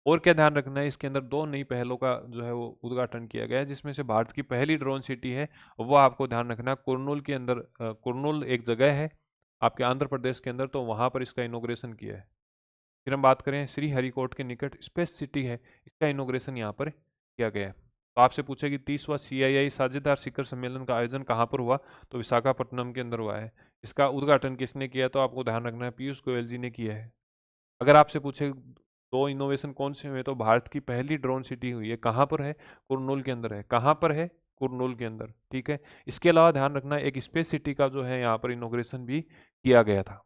S1: और क्या ध्यान रखना है, इसके अंदर दो नई पहलों का जो है वो उद्घाटन किया गया है, जिसमें से भारत की पहली ड्रोन सिटी है वो आपको ध्यान रखना है कुर्नूल के अंदर। कुर्नूल एक जगह है आपके आंध्र प्रदेश के अंदर, तो वहां पर इसका इनोग्रेशन किया है। फिर हम बात करें श्री हरिकोट के निकट स्पेस सिटी है, इसका इनोग्रेशन यहाँ पर किया गया है। तो आपसे पूछे कि 30वां CII साझेदार शिखर सम्मेलन का आयोजन कहाँ पर हुआ, तो विशाखापट्टनम के अंदर हुआ है। इसका उद्घाटन किसने किया, तो आपको ध्यान रखना है पीयूष गोयल जी ने किया है। अगर आपसे पूछे दो इनोवेशन कौन से हुए, तो भारत की पहली ड्रोन सिटी हुई है, कहाँ पर है, कुर्नूल के अंदर है। कहाँ पर है, कुर्नूल के अंदर, ठीक है। इसके अलावा ध्यान रखना एक स्पेस सिटी का जो है यहाँ पर इनोग्रेशन भी किया गया था।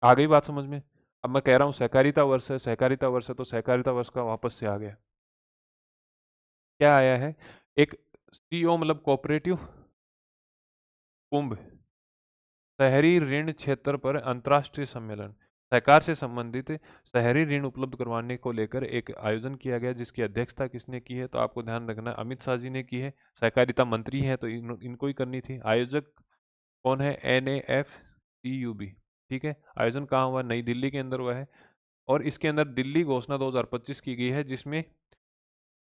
S1: आ गई बात समझ में। अब मैं कह रहा हूँ सहकारिता वर्ष है, सहकारिता वर्ष है, तो सहकारिता वर्ष का वापस से आ गया। क्या आया है, एक CO मतलब कोऑपरेटिव कुंभ, शहरी ऋण क्षेत्र पर अंतर्राष्ट्रीय सम्मेलन, सरकार से संबंधित शहरी ऋण उपलब्ध करवाने को लेकर एक आयोजन किया गया, जिसकी अध्यक्षता किसने की है, तो आपको ध्यान रखना है अमित शाह जी ने की है। सहकारिता मंत्री है तो इनको ही करनी थी। आयोजक कौन है, NAFCUB, ठीक है। आयोजन कहाँ हुआ, नई दिल्ली के अंदर हुआ है। और इसके अंदर दिल्ली घोषणा 2025 की गई है, जिसमें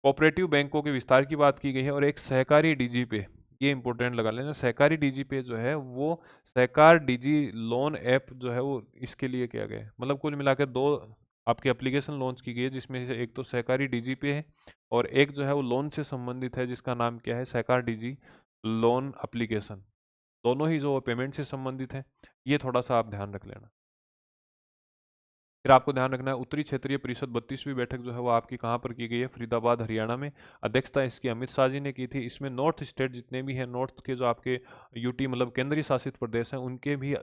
S1: कोऑपरेटिव बैंकों के विस्तार की बात की गई है और एक सहकारी डीजी पे, ये इंपॉर्टेंट लगा लेना, सहकारी डीजी पे जो है वो सहकार डीजी लोन ऐप जो है वो इसके लिए किया गया है। मतलब कुल मिलाकर दो आपकी एप्लीकेशन लॉन्च की गई है, जिसमें से एक तो सहकारी डीजी पे है और एक जो है वो लोन से संबंधित है, जिसका नाम क्या है, सहकार डीजी लोन एप्लीकेशन। दोनों ही जो पेमेंट से संबंधित है, ये थोड़ा सा आप ध्यान रख लेना। फिर आपको ध्यान रखना है उत्तरी क्षेत्रीय परिषद 32वीं बैठक जो है वो आपकी कहाँ पर की गई है, फरीदाबाद हरियाणा में। अध्यक्षता इसकी अमित शाह जी ने की थी। इसमें नॉर्थ स्टेट जितने भी हैं, नॉर्थ के जो आपके यूटी मतलब केंद्रीय शासित प्रदेश हैं, उनके भी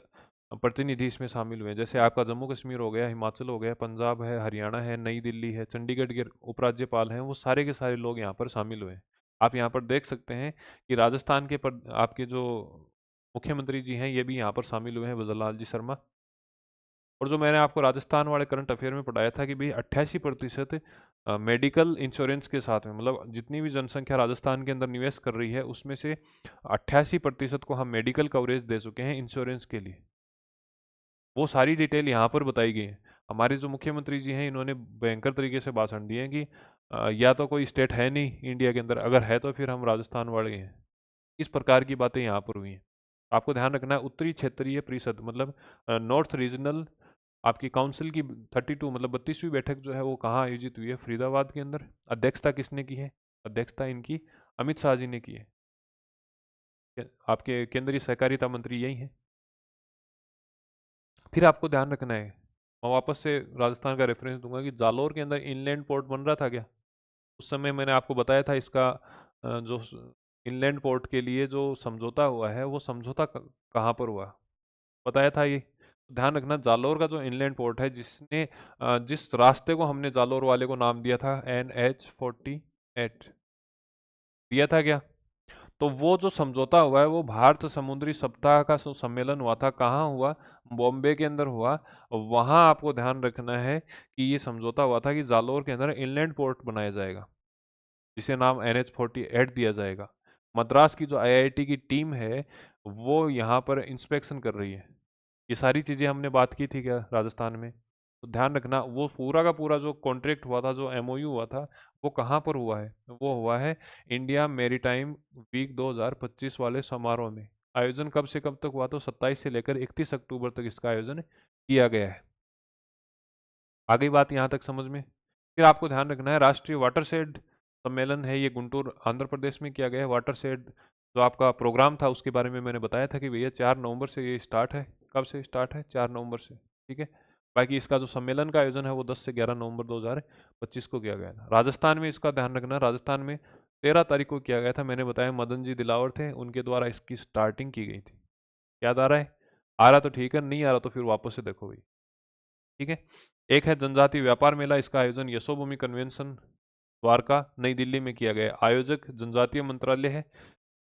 S1: प्रतिनिधि इसमें शामिल हुए हैं। जैसे आपका जम्मू कश्मीर हो गया, हिमाचल हो गया, पंजाब है, हरियाणा है, नई दिल्ली है, चंडीगढ़ के उपराज्यपाल हैं, वो सारे के सारे लोग यहाँ पर शामिल हुए हैं। आप यहाँ पर देख सकते हैं कि राजस्थान के आपके जो मुख्यमंत्री जी हैं ये भी यहाँ पर शामिल हुए हैं, भजनलाल जी शर्मा। और जो मैंने आपको राजस्थान वाले करंट अफेयर में पढ़ाया था कि भाई 88% मेडिकल इंश्योरेंस के साथ में, मतलब जितनी भी जनसंख्या राजस्थान के अंदर निवेश कर रही है उसमें से 88% को हम मेडिकल कवरेज दे चुके हैं इंश्योरेंस के लिए। वो सारी डिटेल यहाँ पर बताई गई है। हमारे जो मुख्यमंत्री जी हैं इन्होंने भयंकर तरीके से भाषण दिए हैं कि या तो कोई स्टेट है नहीं इंडिया के अंदर, अगर है तो फिर हम राजस्थान वाले हैं। इस प्रकार की बातें यहाँ पर हुई हैं। आपको ध्यान रखना है उत्तरी क्षेत्रीय परिषद मतलब नॉर्थ रीजनल आपकी काउंसिल की 32 मतलब 32वीं बैठक जो है वो कहाँ आयोजित हुई है, फरीदाबाद के अंदर। अध्यक्षता किसने की है, अध्यक्षता इनकी अमित शाह जी ने की है। आपके केंद्रीय सहकारिता मंत्री यही हैं। फिर आपको ध्यान रखना है, मैं वापस से राजस्थान का रेफरेंस दूंगा कि जालोर के अंदर इनलैंड पोर्ट बन रहा था क्या। उस समय मैंने आपको बताया था इसका जो इनलैंड पोर्ट के लिए जो समझौता हुआ है वो समझौता कहाँ पर हुआ, बताया था ये। ध्यान रखना जालोर का जो इनलैंड पोर्ट है, जिसने जिस रास्ते को हमने जालोर वाले को नाम दिया था NH48, दिया था क्या। तो वो जो समझौता हुआ है वो भारत समुद्री सप्ताह का सम्मेलन हुआ था, कहाँ हुआ, बॉम्बे के अंदर हुआ। वहाँ आपको ध्यान रखना है कि ये समझौता हुआ था कि जालोर के अंदर इनलैंड पोर्ट बनाया जाएगा, जिसे नाम NH48 दिया जाएगा। मद्रास की जो IIT की टीम है वो यहाँ पर इंस्पेक्शन कर रही है। ये सारी चीज़ें हमने बात की थी क्या राजस्थान में। तो ध्यान रखना वो पूरा का पूरा जो कॉन्ट्रैक्ट हुआ था, जो MOU हुआ था, वो कहाँ पर हुआ है, वो हुआ है इंडिया मेरीटाइम वीक 2025 वाले समारोह में। आयोजन कब से कब तक हुआ, तो 27 से लेकर 31 अक्टूबर तक इसका आयोजन किया गया है। आ गई बात यहाँ तक समझ में। फिर आपको ध्यान रखना है राष्ट्रीय वाटरशेड सम्मेलन है, ये गुंटूर आंध्र प्रदेश में किया गया है। वाटरशेड जो आपका प्रोग्राम था उसके बारे में मैंने बताया था कि भैया 4 नवंबर से ये स्टार्ट है। कब से स्टार्ट है, 4 नवंबर से, ठीक है। बाकी इसका जो सम्मेलन का आयोजन है वो 10 से 11 नवंबर 2025 को किया गया था। राजस्थान में इसका ध्यान रखना, राजस्थान में 13 तारीख को किया गया था। मैंने बताया मदन जी दिलावर थे, उनके द्वारा इसकी स्टार्टिंग की गई थी। याद आ रहा है, आ रहा तो ठीक है, नहीं आ रहा तो फिर वापस से देखो भाई, ठीक है। एक है जनजातीय व्यापार मेला, इसका आयोजन यशोभूमि कन्वेंशन द्वारका नई दिल्ली में किया गया है। आयोजक जनजातीय मंत्रालय है।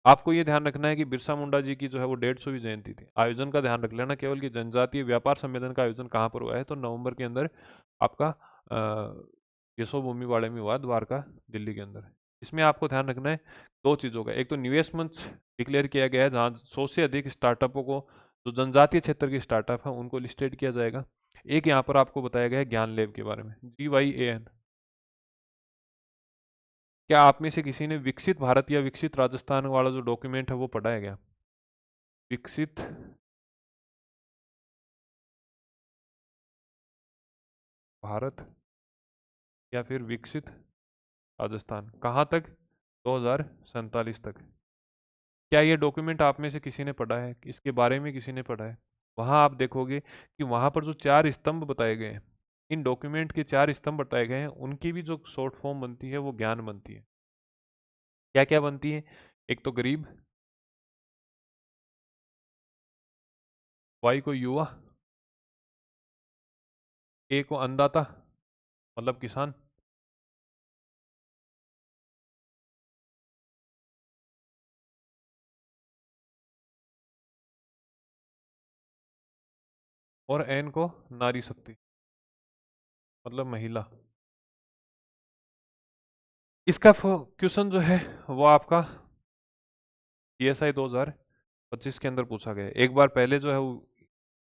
S1: आपको ये ध्यान रखना है कि बिरसा मुंडा जी की जो है वो 150वीं जयंती थी। आयोजन का ध्यान रख लेना केवल कि जनजातीय व्यापार सम्मेलन का आयोजन कहाँ पर हुआ है, तो नवंबर के अंदर आपका यशोभूमि वाड़े में हुआ, द्वारका दिल्ली के अंदर। इसमें आपको ध्यान रखना है दो चीज़ों का, एक तो निवेश मंच डिक्लेयर किया गया है जहाँ 100 से अधिक स्टार्टअपों को, जो जनजातीय क्षेत्र के स्टार्टअप हैं उनको लिस्टेड किया जाएगा। एक यहाँ पर आपको बताया गया है ज्ञान लैब के बारे में, GYAN। क्या आप में से किसी ने विकसित भारत या विकसित राजस्थान वाला जो डॉक्यूमेंट है वो पढ़ा है क्या? विकसित भारत या फिर विकसित राजस्थान, कहाँ तक? 2047 तक। क्या ये डॉक्यूमेंट आप में से किसी ने पढ़ा है? इसके बारे में किसी ने पढ़ा है? वहाँ आप देखोगे कि वहाँ पर जो 4 स्तंभ बताए गए हैं, इन डॉक्यूमेंट के 4 स्तंभ बताए गए हैं, उनकी भी जो शॉर्ट फॉर्म बनती है वो ज्ञान बनती है। क्या क्या बनती है? एक तो गरीब, वाई को युवा, ए को अन्नदाता मतलब किसान, और एन को नारी शक्ति मतलब महिला। इसका क्वेश्चन जो है वो आपका पीएसआई 2025 के अंदर पूछा गया है। एक बार पहले जो है वो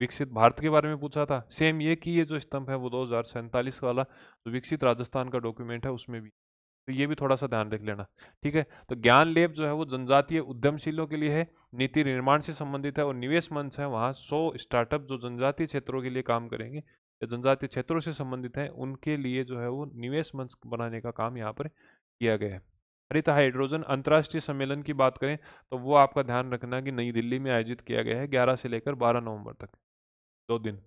S1: विकसित भारत के बारे में पूछा था, सेम ये कि ये जो स्तंभ है वो 2047 वाला जो विकसित राजस्थान का डॉक्यूमेंट है उसमें भी, तो ये भी थोड़ा सा ध्यान रख लेना। ठीक है, तो ज्ञान लेब जो है वो जनजातीय उद्यमशीलों के लिए है, नीति निर्माण से संबंधित है, और निवेश मंच है वहाँ 100 स्टार्टअप जो जनजातीय क्षेत्रों के लिए काम करेंगे या जनजातीय क्षेत्रों से संबंधित है उनके लिए जो है वो निवेश मंच बनाने का काम यहाँ पर किया गया है। हरित हाइड्रोजन अंतर्राष्ट्रीय सम्मेलन की बात करें तो वो आपका ध्यान रखना कि नई दिल्ली में आयोजित किया गया है 11 से लेकर 12 नवंबर तक, 2 दिन।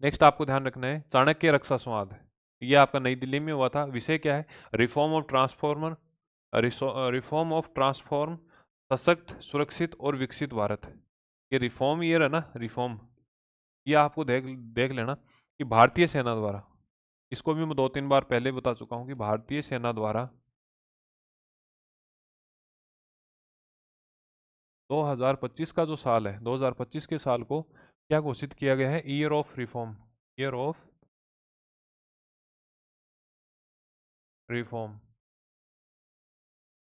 S1: नेक्स्ट आपको ध्यान रखना है चाणक्य रक्षा संवाद, ये आपका नई दिल्ली में हुआ था। विषय क्या है? Reform of transformer, reform of transform, सशक्त सुरक्षित और विकसित भारत। ये रिफॉर्म ईयर है ना, रिफॉर्म, ये आपको देख देख लेना कि भारतीय सेना द्वारा, इसको भी मैं 2-3 बार पहले बता चुका हूँ कि भारतीय सेना द्वारा 2025 का जो साल है, 2025 के साल को क्या घोषित किया गया है? Year of reform, year of reform,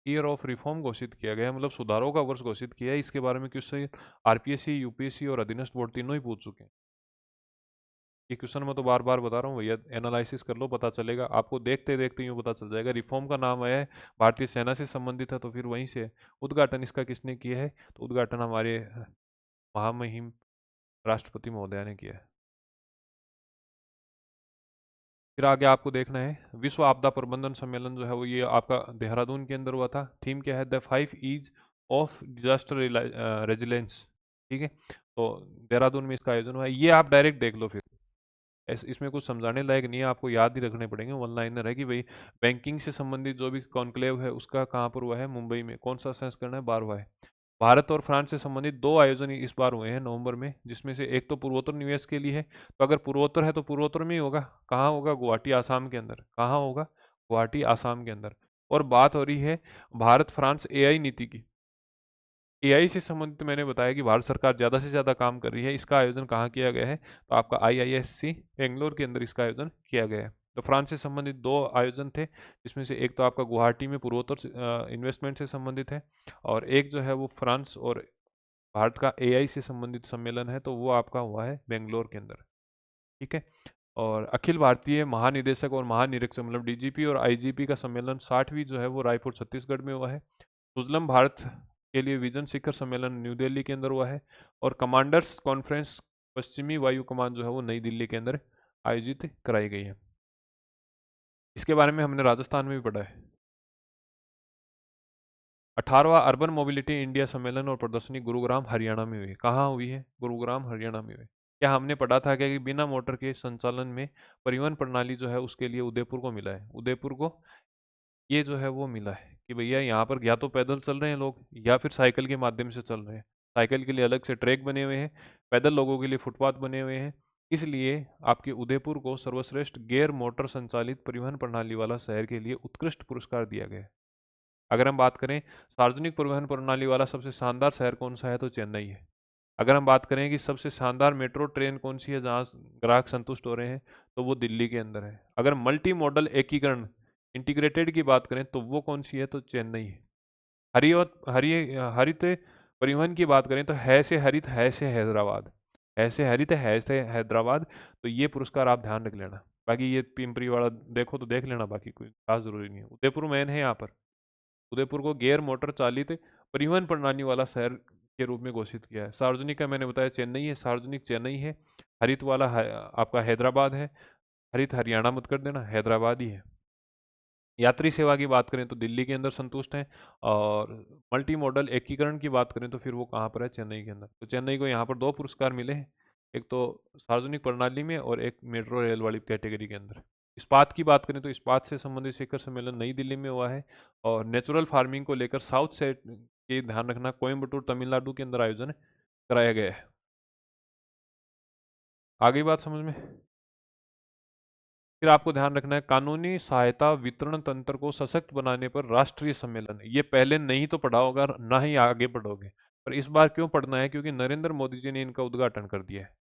S1: year of reform घोषित किया गया है, मतलब सुधारों का वर्ष घोषित किया है। इसके बारे में क्वेश्चन आरपीएससी, यूपीएससी और अधीनस्थ बोर्ड तीनों ही पूछ चुके हैं। ये क्वेश्चन मैं तो बार बार बता रहा हूँ भैया, एनालिसिस कर लो, पता चलेगा आपको, देखते देखते यूँ पता चल जाएगा। रिफॉर्म का नाम आया है, भारतीय सेना से संबंधित है, तो फिर वहीं से उद्घाटन इसका किसने किया है? तो उद्घाटन हमारे महामहिम राष्ट्रपति महोदया ने किया है। फिर आगे आपको देखना है विश्व आपदा प्रबंधन सम्मेलन जो है वो ये आपका देहरादून के अंदर हुआ था। थीम क्या है? The 5 ease of disaster resilience. ठीक है, तो देहरादून में इसका आयोजन हुआ है, ये आप डायरेक्ट देख लो। फिर इसमें कुछ समझाने लायक नहीं है, आपको याद ही रखने पड़ेंगे। वन लाइनर है कि भाई बैंकिंग से संबंधित जो भी कॉन्क्लेव है उसका कहाँ पर हुआ है? मुंबई में। कौन सा संस्करण है? 12वां है। भारत और फ्रांस से संबंधित 2 आयोजन इस बार हुए हैं नवंबर में, जिसमें से एक तो पूर्वोत्तर निवेश के लिए है। तो अगर पूर्वोत्तर है तो पूर्वोत्तर में ही होगा। कहाँ होगा? गुवाहाटी आसाम के अंदर। कहाँ होगा? गुवाहाटी आसाम के अंदर। और बात हो रही है भारत फ्रांस एआई नीति की। एआई से संबंधित मैंने बताया कि भारत सरकार ज़्यादा से ज़्यादा काम कर रही है। इसका आयोजन कहाँ किया गया है? तो आपका आईआईएससी बेंगलोर के अंदर इसका आयोजन किया गया है। तो फ्रांस से संबंधित 2 आयोजन थे, जिसमें से एक तो आपका गुवाहाटी में पूर्वोत्तर इन्वेस्टमेंट से संबंधित है, और एक जो है वो फ्रांस और भारत का एआई से संबंधित सम्मेलन है, तो वो आपका हुआ है बेंगलोर के अंदर। ठीक है, और अखिल भारतीय महानिदेशक और महानिरीक्षक मतलब डीजीपी और आईजीपी का सम्मेलन 60वीं जो है वो रायपुर छत्तीसगढ़ में हुआ है। सुजलम भारत के लिए विजन शिखर सम्मेलन न्यू दिल्ली के अंदर हुआ है, और कमांडर्स कॉन्फ्रेंस पश्चिमी वायु कमान जो है वो नई दिल्ली के अंदर आयोजित कराई गई है। इसके बारे में हमने राजस्थान में भी पढ़ा है। 18वां अर्बन मोबिलिटी इंडिया सम्मेलन और प्रदर्शनी गुरुग्राम हरियाणा में हुई। कहाँ हुई है? गुरुग्राम हरियाणा में हुई। क्या हमने पढ़ा था क्या कि बिना मोटर के संचालन में परिवहन प्रणाली जो है उसके लिए उदयपुर को मिला है? उदयपुर को ये जो है वो मिला है कि भैया यहाँ पर या तो पैदल चल रहे हैं लोग या फिर साइकिल के माध्यम से चल रहे हैं। साइकिल के लिए अलग से ट्रैक बने हुए हैं, पैदल लोगों के लिए फुटपाथ बने हुए हैं। इसलिए आपके उदयपुर को सर्वश्रेष्ठ गैर मोटर संचालित परिवहन प्रणाली वाला शहर के लिए उत्कृष्ट पुरस्कार दिया गया है। अगर हम बात करें सार्वजनिक परिवहन प्रणाली वाला सबसे शानदार शहर कौन सा है, तो चेन्नई है। अगर हम बात करें कि सबसे शानदार मेट्रो ट्रेन कौन सी है जहाँ ग्राहक संतुष्ट हो रहे हैं, तो वो दिल्ली के अंदर है। अगर मल्टी मॉडल एकीकरण इंटीग्रेटेड की बात करें तो वो कौन सी है, तो चेन्नई है। हरि हरि हरित परिवहन की बात करें तो है से हरित है से हैदराबाद, है से हरित है से हैदराबाद। तो ये पुरस्कार आप ध्यान रख लेना। बाकी ये पिंपरी वाला देखो तो देख लेना, बाकी कोई खास जरूरी नहीं है। उदयपुर मेन है यहाँ पर। उदयपुर को गैर मोटर चालित परिवहन प्रणाली वाला शहर के रूप में घोषित किया है। सार्वजनिक का मैंने बताया चेन्नई है, सार्वजनिक चेन्नई है। हरित वाला आपका हैदराबाद है। हरित हरियाणा मत कर देना, हैदराबाद ही है। यात्री सेवा की बात करें तो दिल्ली के अंदर संतुष्ट हैं। और मल्टी मॉडल एकीकरण की बात करें तो फिर वो कहाँ पर है, चेन्नई के अंदर। तो चेन्नई को यहाँ पर 2 पुरस्कार मिले हैं, एक तो सार्वजनिक प्रणाली में और एक मेट्रो रेल वाली कैटेगरी के अंदर। इस्पात की बात करें तो इस्पात से संबंधित शिखर सम्मेलन नई दिल्ली में हुआ है। और नेचुरल फार्मिंग को लेकर साउथ सेट के ध्यान रखना, कोयम्बटूर तमिलनाडु के अंदर आयोजन कराया गया है। आगे बात समझ में। फिर आपको ध्यान रखना है कानूनी सहायता वितरण तंत्र को सशक्त बनाने पर राष्ट्रीय सम्मेलन। ये पहले नहीं तो पढ़ा होगा, ना ही आगे पढ़ोगे, पर इस बार क्यों पढ़ना है, क्योंकि नरेंद्र मोदी जी ने इनका उद्घाटन कर दिया है।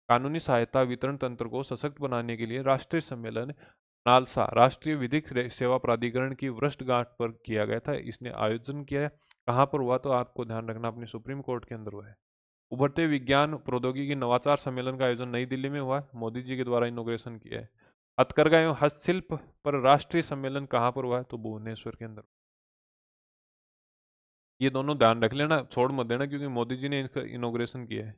S1: कानूनी सहायता वितरण तंत्र को सशक्त बनाने के लिए राष्ट्रीय सम्मेलन नालसा राष्ट्रीय विधिक सेवा प्राधिकरण की वर्षगांठ पर किया गया था। इसने आयोजन किया है। कहाँ पर हुआ, तो आपको ध्यान रखना अपनी सुप्रीम कोर्ट के अंदर हुआ है। उभरते विज्ञान प्रौद्योगिकी नवाचार सम्मेलन का आयोजन नई दिल्ली में हुआ है, मोदी जी के द्वारा इनोग्रेशन किया है। हथकरघा एवं हस्तशिल्प पर राष्ट्रीय सम्मेलन कहाँ पर हुआ है, तो भुवनेश्वर के अंदर। ये दोनों ध्यान रख लेना, छोड़ मत देना, क्योंकि मोदी जी ने इनका इनोग्रेशन किया है।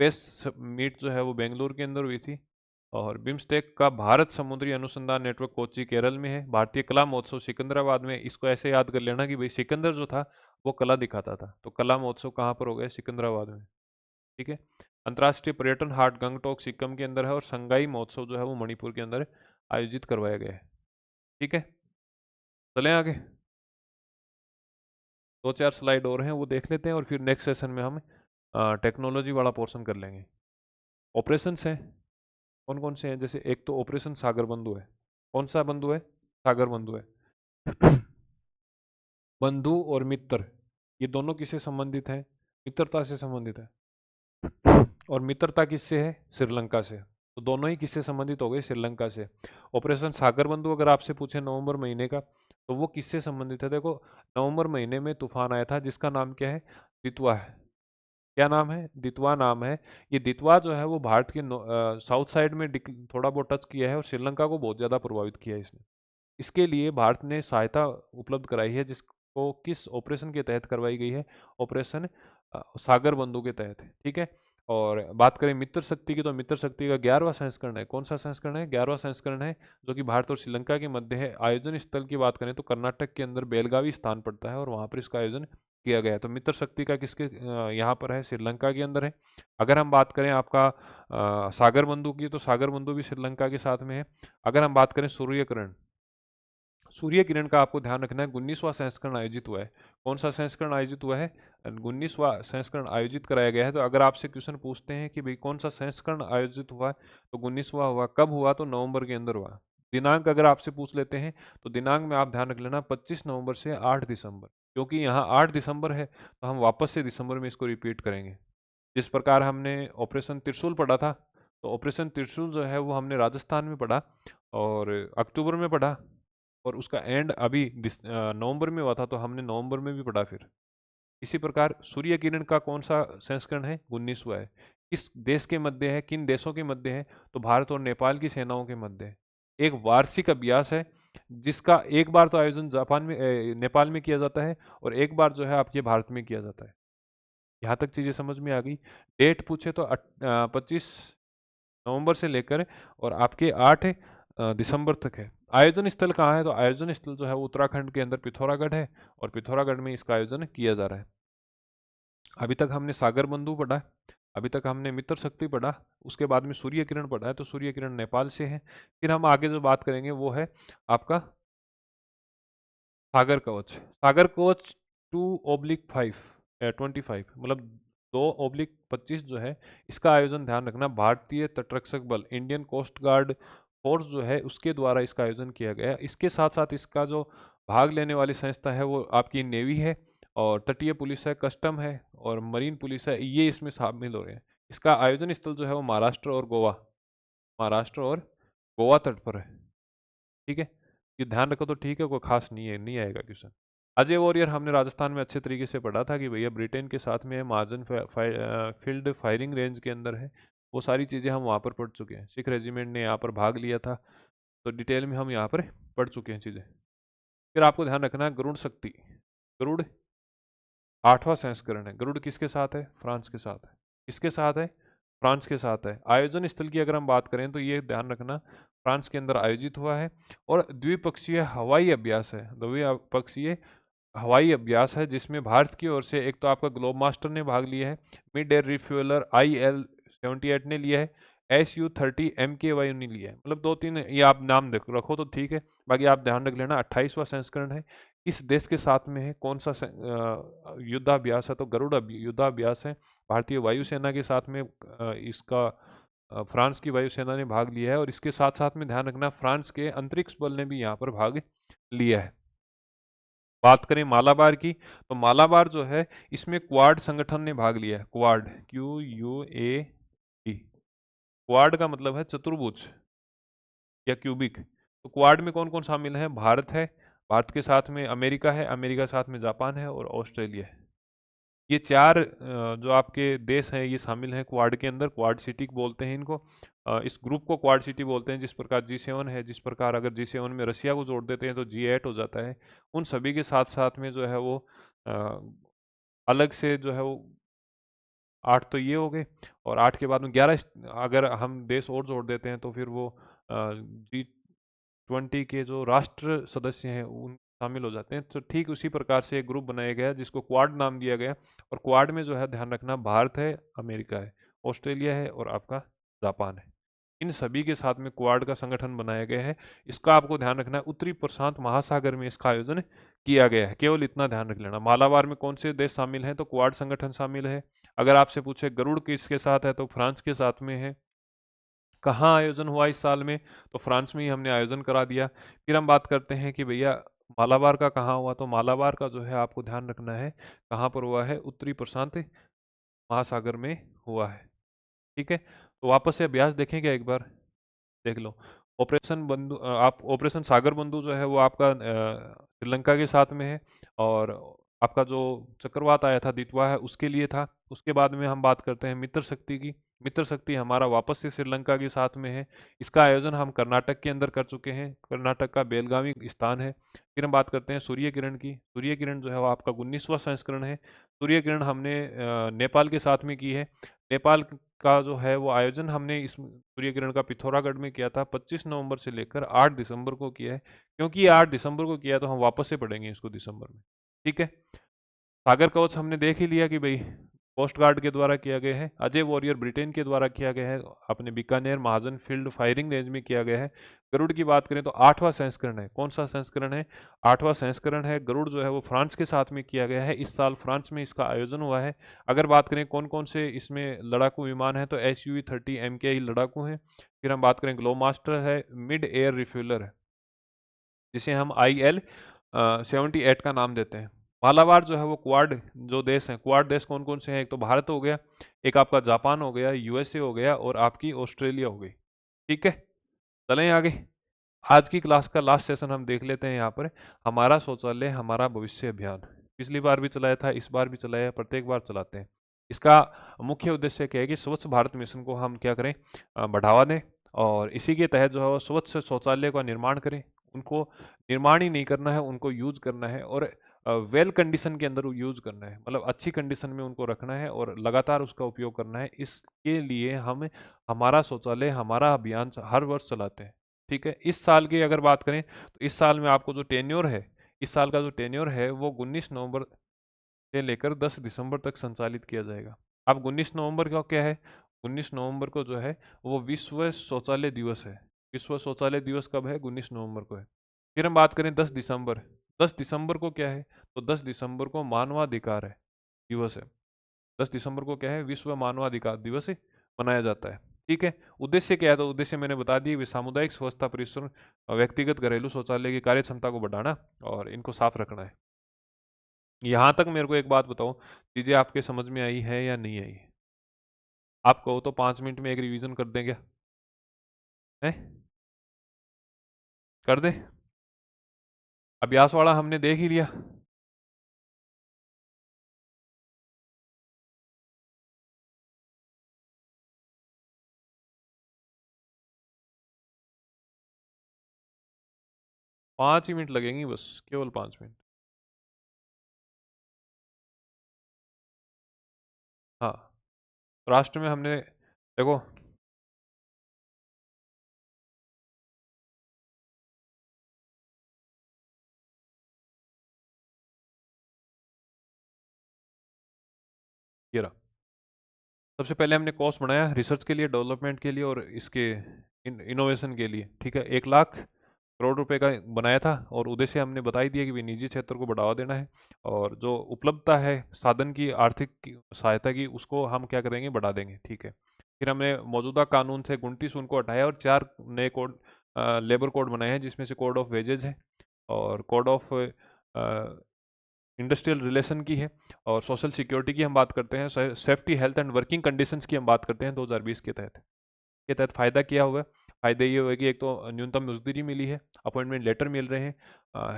S1: पेस मीट जो है वो बेंगलुरु के अंदर हुई थी। और बिम्स्टेक का भारत समुद्री अनुसंधान नेटवर्क कोच्चि केरल में है। भारतीय कला महोत्सव सिकंदराबाद में। इसको ऐसे याद कर लेना कि भाई सिकंदर जो था वो कला दिखाता था, तो कला महोत्सव कहाँ पर हो गया, सिकंदराबाद में। ठीक है। अंतर्राष्ट्रीय पर्यटन हाट गंगटोक सिक्किम के अंदर है। और संगाई महोत्सव जो है वो मणिपुर के अंदर आयोजित करवाया गया है। ठीक है, चलें आगे। 2-4 स्लाइड और हैं, वो देख लेते हैं, और फिर नेक्स्ट सेशन में हम टेक्नोलॉजी वाला पोर्शन कर लेंगे। ऑपरेशंस हैं, कौन कौन से हैं, जैसे एक तो ऑपरेशन सागर बंधु है। कौन सा बंधु है, सागर बंधु है। बंधु और मित्र, ये दोनों किससे संबंधित हैं, मित्रता से संबंधित है। और मित्रता किससे है, श्रीलंका से। तो दोनों ही किससे संबंधित हो गए, श्रीलंका से। ऑपरेशन सागर बंधु अगर आपसे पूछे नवंबर महीने का, तो वो किससे संबंधित है, देखो नवंबर महीने में तूफान आया था जिसका नाम क्या है, दितवा है। क्या नाम है, दितवा नाम है। ये दितवा जो है वो भारत के साउथ साइड में थोड़ा बहुत टच किया है, और श्रीलंका को बहुत ज़्यादा प्रभावित किया है इसने। इसके लिए भारत ने सहायता उपलब्ध कराई है, जिसको किस ऑपरेशन के तहत करवाई गई है, ऑपरेशन सागर बंधु के तहत। ठीक है। और बात करें मित्र शक्ति की, तो मित्र शक्ति का 11वां संस्करण है। कौन सा संस्करण है, 11वां संस्करण है, जो कि भारत और श्रीलंका के मध्य है। आयोजन स्थल की बात करें तो कर्नाटक के अंदर बेलगावी स्थान पड़ता है, और वहाँ पर इसका आयोजन किया गया है। तो मित्र शक्ति का किसके यहाँ पर है, श्रीलंका के अंदर है। अगर हम बात करें आपका सागर बंधु की, तो सागर बंधु भी श्रीलंका के साथ में है। अगर हम बात करें सूर्यकिरण, सूर्य किरण का आपको ध्यान रखना है, 19वां संस्करण आयोजित हुआ है। कौन सा संस्करण आयोजित हुआ है, 19वां संस्करण आयोजित कराया गया है। तो अगर आपसे क्वेश्चन पूछते हैं कि भाई कौन सा संस्करण आयोजित हुआ है, तो 19वां हुआ। कब हुआ, तो नवंबर के अंदर हुआ। दिनांक अगर आपसे पूछ लेते हैं, तो दिनांक में आप ध्यान रख लेना 25 नवंबर से 8 दिसंबर। क्योंकि यहाँ 8 दिसंबर है, तो हम वापस से दिसंबर में इसको रिपीट करेंगे। जिस प्रकार हमने ऑपरेशन त्रिशूल पढ़ा था, तो ऑपरेशन त्रिशूल जो है वो हमने राजस्थान में पढ़ा और अक्टूबर में पढ़ा, और उसका एंड अभी नवंबर में हुआ था, तो हमने नवंबर में भी पढ़ा फिर। इसी प्रकार सूर्य किरण का कौन सा संस्करण है, 19वां है। किस देश के मध्य है, किन देशों के मध्य है, तो भारत और नेपाल की सेनाओं के मध्य है। एक वार्षिक अभ्यास है, जिसका एक बार तो आयोजन जापान में नेपाल में किया जाता है, और एक बार जो है आपके भारत में किया जाता है। यहाँ तक चीजें समझ में आ गई। डेट पूछे तो 25 नवंबर से लेकर और आपके 8 दिसंबर तक है। आयोजन स्थल कहाँ है, तो आयोजन स्थल जो है वो उत्तराखंड के अंदर पिथौरागढ़ है, और पिथौरागढ़ में इसका आयोजन किया जा रहा है। अभी तक हमने सागर बंधु पढ़ा है, अभी तक हमने मित्र शक्ति पढ़ा, उसके बाद में सूर्य किरण पढ़ा है, तो सूर्य किरण नेपाल से है। फिर हम आगे जो बात करेंगे वो है आपका सागर कवच। सागर कवच 2/5 25, मतलब 2/25 जो है, इसका आयोजन ध्यान रखना भारतीय तटरक्षक बल इंडियन कोस्ट गार्ड फोर्स जो है उसके द्वारा इसका आयोजन किया गया। इसके साथ साथ इसका जो भाग लेने वाली संस्था है वो आपकी नेवी है, और तटीय पुलिस है, कस्टम है, और मरीन पुलिस है, ये इसमें शामिल हो रहे हैं। इसका आयोजन स्थल जो है वो महाराष्ट्र और गोवा, महाराष्ट्र और गोवा तट पर है। ठीक है, ये ध्यान रखो तो ठीक है, कोई खास नहीं है, नहीं आएगा क्वेश्चन। अजय वॉरियर हमने राजस्थान में अच्छे तरीके से पढ़ा था कि भैया ब्रिटेन के साथ में है, महाजन फील्ड फायरिंग रेंज के अंदर है। वो सारी चीज़ें हम वहाँ पर पढ़ चुके हैं। सिख रेजिमेंट ने यहाँ पर भाग लिया था, तो डिटेल में हम यहाँ पर पढ़ चुके हैं चीज़ें। फिर आपको ध्यान रखना है गरुड़ शक्ति। गरुड़ 8वां संस्करण है। गरुड़ किसके साथ है? फ्रांस के साथ है। किसके साथ है? फ्रांस के साथ है। आयोजन स्थल की अगर हम बात करें तो ये ध्यान रखना फ्रांस के अंदर आयोजित हुआ है और द्विपक्षीय हवाई अभ्यास है। द्विपक्षीय हवाई अभ्यास है जिसमें भारत की ओर से एक तो आपका ग्लोब मास्टर ने भाग लिया है, मिड एयर रिफ्यूलर IL-78 ने लिया है, SU-30 MKY ने लिया है। मतलब 2-3 ये आप नाम रखो तो ठीक है, बाकी आप ध्यान रख लेना। 28वां संस्करण है। किस देश के साथ में है? कौन सा युद्धाभ्यास है? तो गरुड़ युद्धाभ्यास है। भारतीय वायुसेना के साथ में इसका फ्रांस की वायुसेना ने भाग लिया है और इसके साथ साथ में ध्यान रखना फ्रांस के अंतरिक्ष बल ने भी यहाँ पर भाग लिया है। बात करें मालाबार की, तो मालाबार जो है इसमें क्वाड संगठन ने भाग लिया है। Quad, QUAD। क्वाड का मतलब है चतुर्भुज या क्यूबिक। तो क्वाड में कौन कौन शामिल है? भारत है, भारत के साथ में अमेरिका है, अमेरिका के साथ में जापान है और ऑस्ट्रेलिया है। ये चार जो आपके देश हैं ये शामिल हैं क्वाड के अंदर। क्वाड सिटी बोलते हैं इनको। इस ग्रुप को क्वाड सिटी बोलते हैं। जिस प्रकार G7 है, जिस प्रकार अगर G7 में रसिया को जोड़ देते हैं तो G8 हो जाता है। उन सभी के साथ साथ में जो है वो अ, अलग से जो है वो 8 तो ये हो गए और 8 के बाद में 11 अगर हम देश और जोड़ देते हैं तो फिर वो G20 के जो राष्ट्र सदस्य हैं उन शामिल हो जाते हैं। तो ठीक उसी प्रकार से एक ग्रुप बनाया गया जिसको क्वाड नाम दिया गया और क्वाड में जो है ध्यान रखना भारत है, अमेरिका है, ऑस्ट्रेलिया है और आपका जापान है। इन सभी के साथ में क्वाड का संगठन बनाया गया है। इसका आपको ध्यान रखना है उत्तरी प्रशांत महासागर में इसका आयोजन किया गया है। केवल इतना ध्यान रख लेना। मालाबार में कौन से देश शामिल हैं? तो क्वाड संगठन शामिल है। अगर आपसे पूछे गरुड़ किसके साथ है तो फ्रांस के साथ में है। कहाँ आयोजन हुआ इस साल में? तो फ्रांस में ही हमने आयोजन करा दिया। फिर हम बात करते हैं कि भैया मालाबार का कहाँ हुआ? तो मालाबार का जो है आपको ध्यान रखना है कहाँ पर हुआ है? उत्तरी प्रशांत महासागर में हुआ है। ठीक है, तो वापस से अभ्यास देखेंगे एक बार, देख लो। आप ऑपरेशन सागर बंधु जो है वो आपका श्रीलंका के साथ में है और आपका जो चक्रवात आया था दितवा है उसके लिए था। उसके बाद में हम बात करते हैं मित्र शक्ति की। मित्र शक्ति हमारा वापस से श्रीलंका के साथ में है। इसका आयोजन हम कर्नाटक के अंदर कर चुके हैं। कर्नाटक का बेलगावी स्थान है। फिर हम बात करते हैं सूर्य किरण की। सूर्य किरण जो है वो आपका 19वां संस्करण है। सूर्य किरण हमने नेपाल के साथ में की है। नेपाल का जो है वो आयोजन हमने इस सूर्य किरण का पिथौरागढ़ में किया था। 25 नवंबर से लेकर 8 दिसंबर को किया है। क्योंकि ये 8 दिसंबर को किया है तो हम वापस से पढ़ेंगे इसको दिसंबर में। ठीक है, सागर कवच हमने देख ही लिया कि भाई कोस्ट गार्ड के द्वारा किया गया है। अजय वॉरियर ब्रिटेन के द्वारा किया गया है। अपने बीकानेर महाजन फील्ड फायरिंग रेंज में किया गया है। गरुड़ की बात करें तो 8वां संस्करण है। कौन सा संस्करण है? 8वां संस्करण है। गरुड़ जो है वो फ्रांस के साथ में किया गया है। इस साल फ्रांस में इसका आयोजन हुआ है। अगर बात करें कौन कौन से इसमें लड़ाकू विमान है तो SU-30 MKI लड़ाकू हैं। फिर हम बात करें ग्लोब मास्टर है, मिड एयर रिफ्यूलर है जिसे हम IL-78 का नाम देते हैं। मालाबार जो है वो क्वाड जो देश हैं, क्वाड देश कौन कौन से हैं? एक तो भारत हो गया, एक आपका जापान हो गया, USA हो गया और आपकी ऑस्ट्रेलिया हो गई। ठीक है, चलें आगे। आज की क्लास का लास्ट सेशन हम देख लेते हैं यहाँ पर। हमारा शौचालय हमारा भविष्य अभियान पिछली बार भी चलाया था, इस बार भी चलाया है, प्रत्येक बार चलाते हैं। इसका मुख्य उद्देश्य क्या है कि स्वच्छ भारत मिशन को हम क्या करें? बढ़ावा दें और इसी के तहत जो है वो स्वच्छ शौचालय का निर्माण करें। उनको निर्माण ही नहीं करना है, उनको यूज करना है और वेल कंडीशन के अंदर यूज करना है। मतलब अच्छी कंडीशन में उनको रखना है और लगातार उसका उपयोग करना है। इसके लिए हम हमारा शौचालय हमारा अभियान हर वर्ष चलाते हैं। ठीक है, इस साल की अगर बात करें तो इस साल में आपको जो टेन्योर है, इस साल का जो टेन्योर है वो 19 नवंबर से लेकर 10 दिसंबर तक संचालित किया जाएगा। अब 19 नवंबर का क्या है? 19 नवंबर को जो है वो विश्व शौचालय दिवस है। विश्व शौचालय दिवस कब है? 19 नवंबर को है। फिर हम बात करें 10 दिसंबर। 10 दिसंबर को क्या है? तो 10 दिसंबर को मानवाधिकार है दिवस है। 10 दिसंबर को क्या है? विश्व मानवाधिकार दिवस मनाया जाता है। ठीक है, उद्देश्य क्या है? तो उद्देश्य मैंने बता दी, वे सामुदायिक स्वच्छता परिसर, व्यक्तिगत घरेलू शौचालय की कार्य क्षमता को बढ़ाना और इनको साफ रखना है। यहाँ तक मेरे को एक बात बताओ, चीज़ें आपके समझ में आई है या नहीं आई? आप कहो तो 5 मिनट में एक रिवीजन कर दें क्या? है, कर दे? अभ्यास वाला हमने देख ही लिया। 5 ही मिनट लगेंगी बस, केवल 5 मिनट। हाँ, राष्ट्र में हमने देखो, ये रहा। सबसे पहले हमने कॉस्ट बनाया रिसर्च के लिए, डेवलपमेंट के लिए और इसके इनोवेशन के लिए, ठीक है। 1 लाख करोड़ रुपए का बनाया था और उद्देश्य हमने बता ही दिया कि भी निजी क्षेत्र को बढ़ावा देना है और जो उपलब्धता है साधन की, सहायता की, उसको हम क्या करेंगे, बढ़ा देंगे, ठीक है। फिर हमने मौजूदा कानून से 29 उनको हटाया और 4 नए लेबर कोड बनाए हैं, जिसमें से कोड ऑफ वेजेज है और कोड ऑफ इंडस्ट्रियल रिलेशन की है और सोशल सिक्योरिटी की हम बात करते हैं, safety health and working conditions की हम बात करते हैं 2020 के तहत फ़ायदा क्या हुआ। फ़ायदे ये हुए कि एक तो न्यूनतम मजदूरी मिली है, अपॉइंटमेंट लेटर मिल रहे हैं,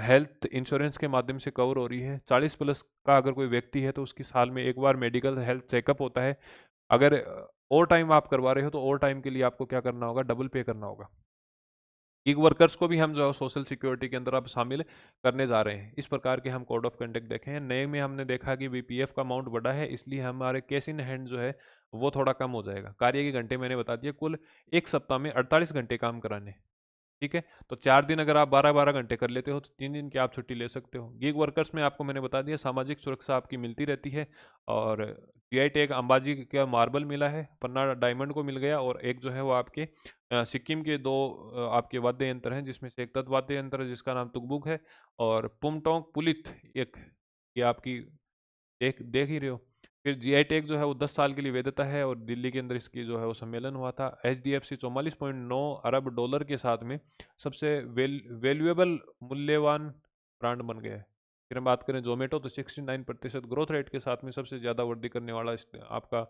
S1: हेल्थ इंश्योरेंस के माध्यम से कवर हो रही है, 40+ का अगर कोई व्यक्ति है तो उसकी साल में एक बार मेडिकल हेल्थ चेकअप होता है। अगर ओवर टाइम आप करवा रहे हो तो ओवर टाइम के लिए आपको क्या करना होगा, डबल पे करना होगा। गिग वर्कर्स को भी हम जो सोशल सिक्योरिटी के अंदर अब शामिल करने जा रहे हैं। इस प्रकार के हम कोड ऑफ कंडक्ट देखे हैं। नए में हमने देखा कि बीपीएफ का अमाउंट बढ़ा है, इसलिए हमारे कैश इन हैंड जो है वो थोड़ा कम हो जाएगा। कार्य के घंटे मैंने बता दिया, कुल एक सप्ताह में 48 घंटे काम कराने, ठीक है। तो 4 दिन अगर आप 12-12 घंटे कर लेते हो तो 3 दिन की आप छुट्टी ले सकते हो। गिग वर्कर्स में आपको मैंने बता दिया सामाजिक सुरक्षा आपकी मिलती रहती है और जीआई टैग अंबाजी का मार्बल मिला है, पन्ना डायमंड को मिल गया और एक जो है वो आपके सिक्किम के दो आपके वाद्य यंत्र हैं, जिसमें से एक तत् वाद्य यंत्र है जिसका नाम तुकबुक है और पुमटोंग पुलित एक, ये आपकी देख देख ही रहे हो। फिर जीआई टैग जो है वो 10 साल के लिए वैधता है और दिल्ली के अंदर इसकी जो है वो सम्मेलन हुआ था। एचडीएफसी 44.9 अरब डॉलर के साथ में सबसे वैल्यूएबल मूल्यवान ब्रांड बन गया है। फिर हम बात करें जोमेटो तो 69% ग्रोथ रेट के साथ में सबसे ज़्यादा वृद्धि करने वाला आपका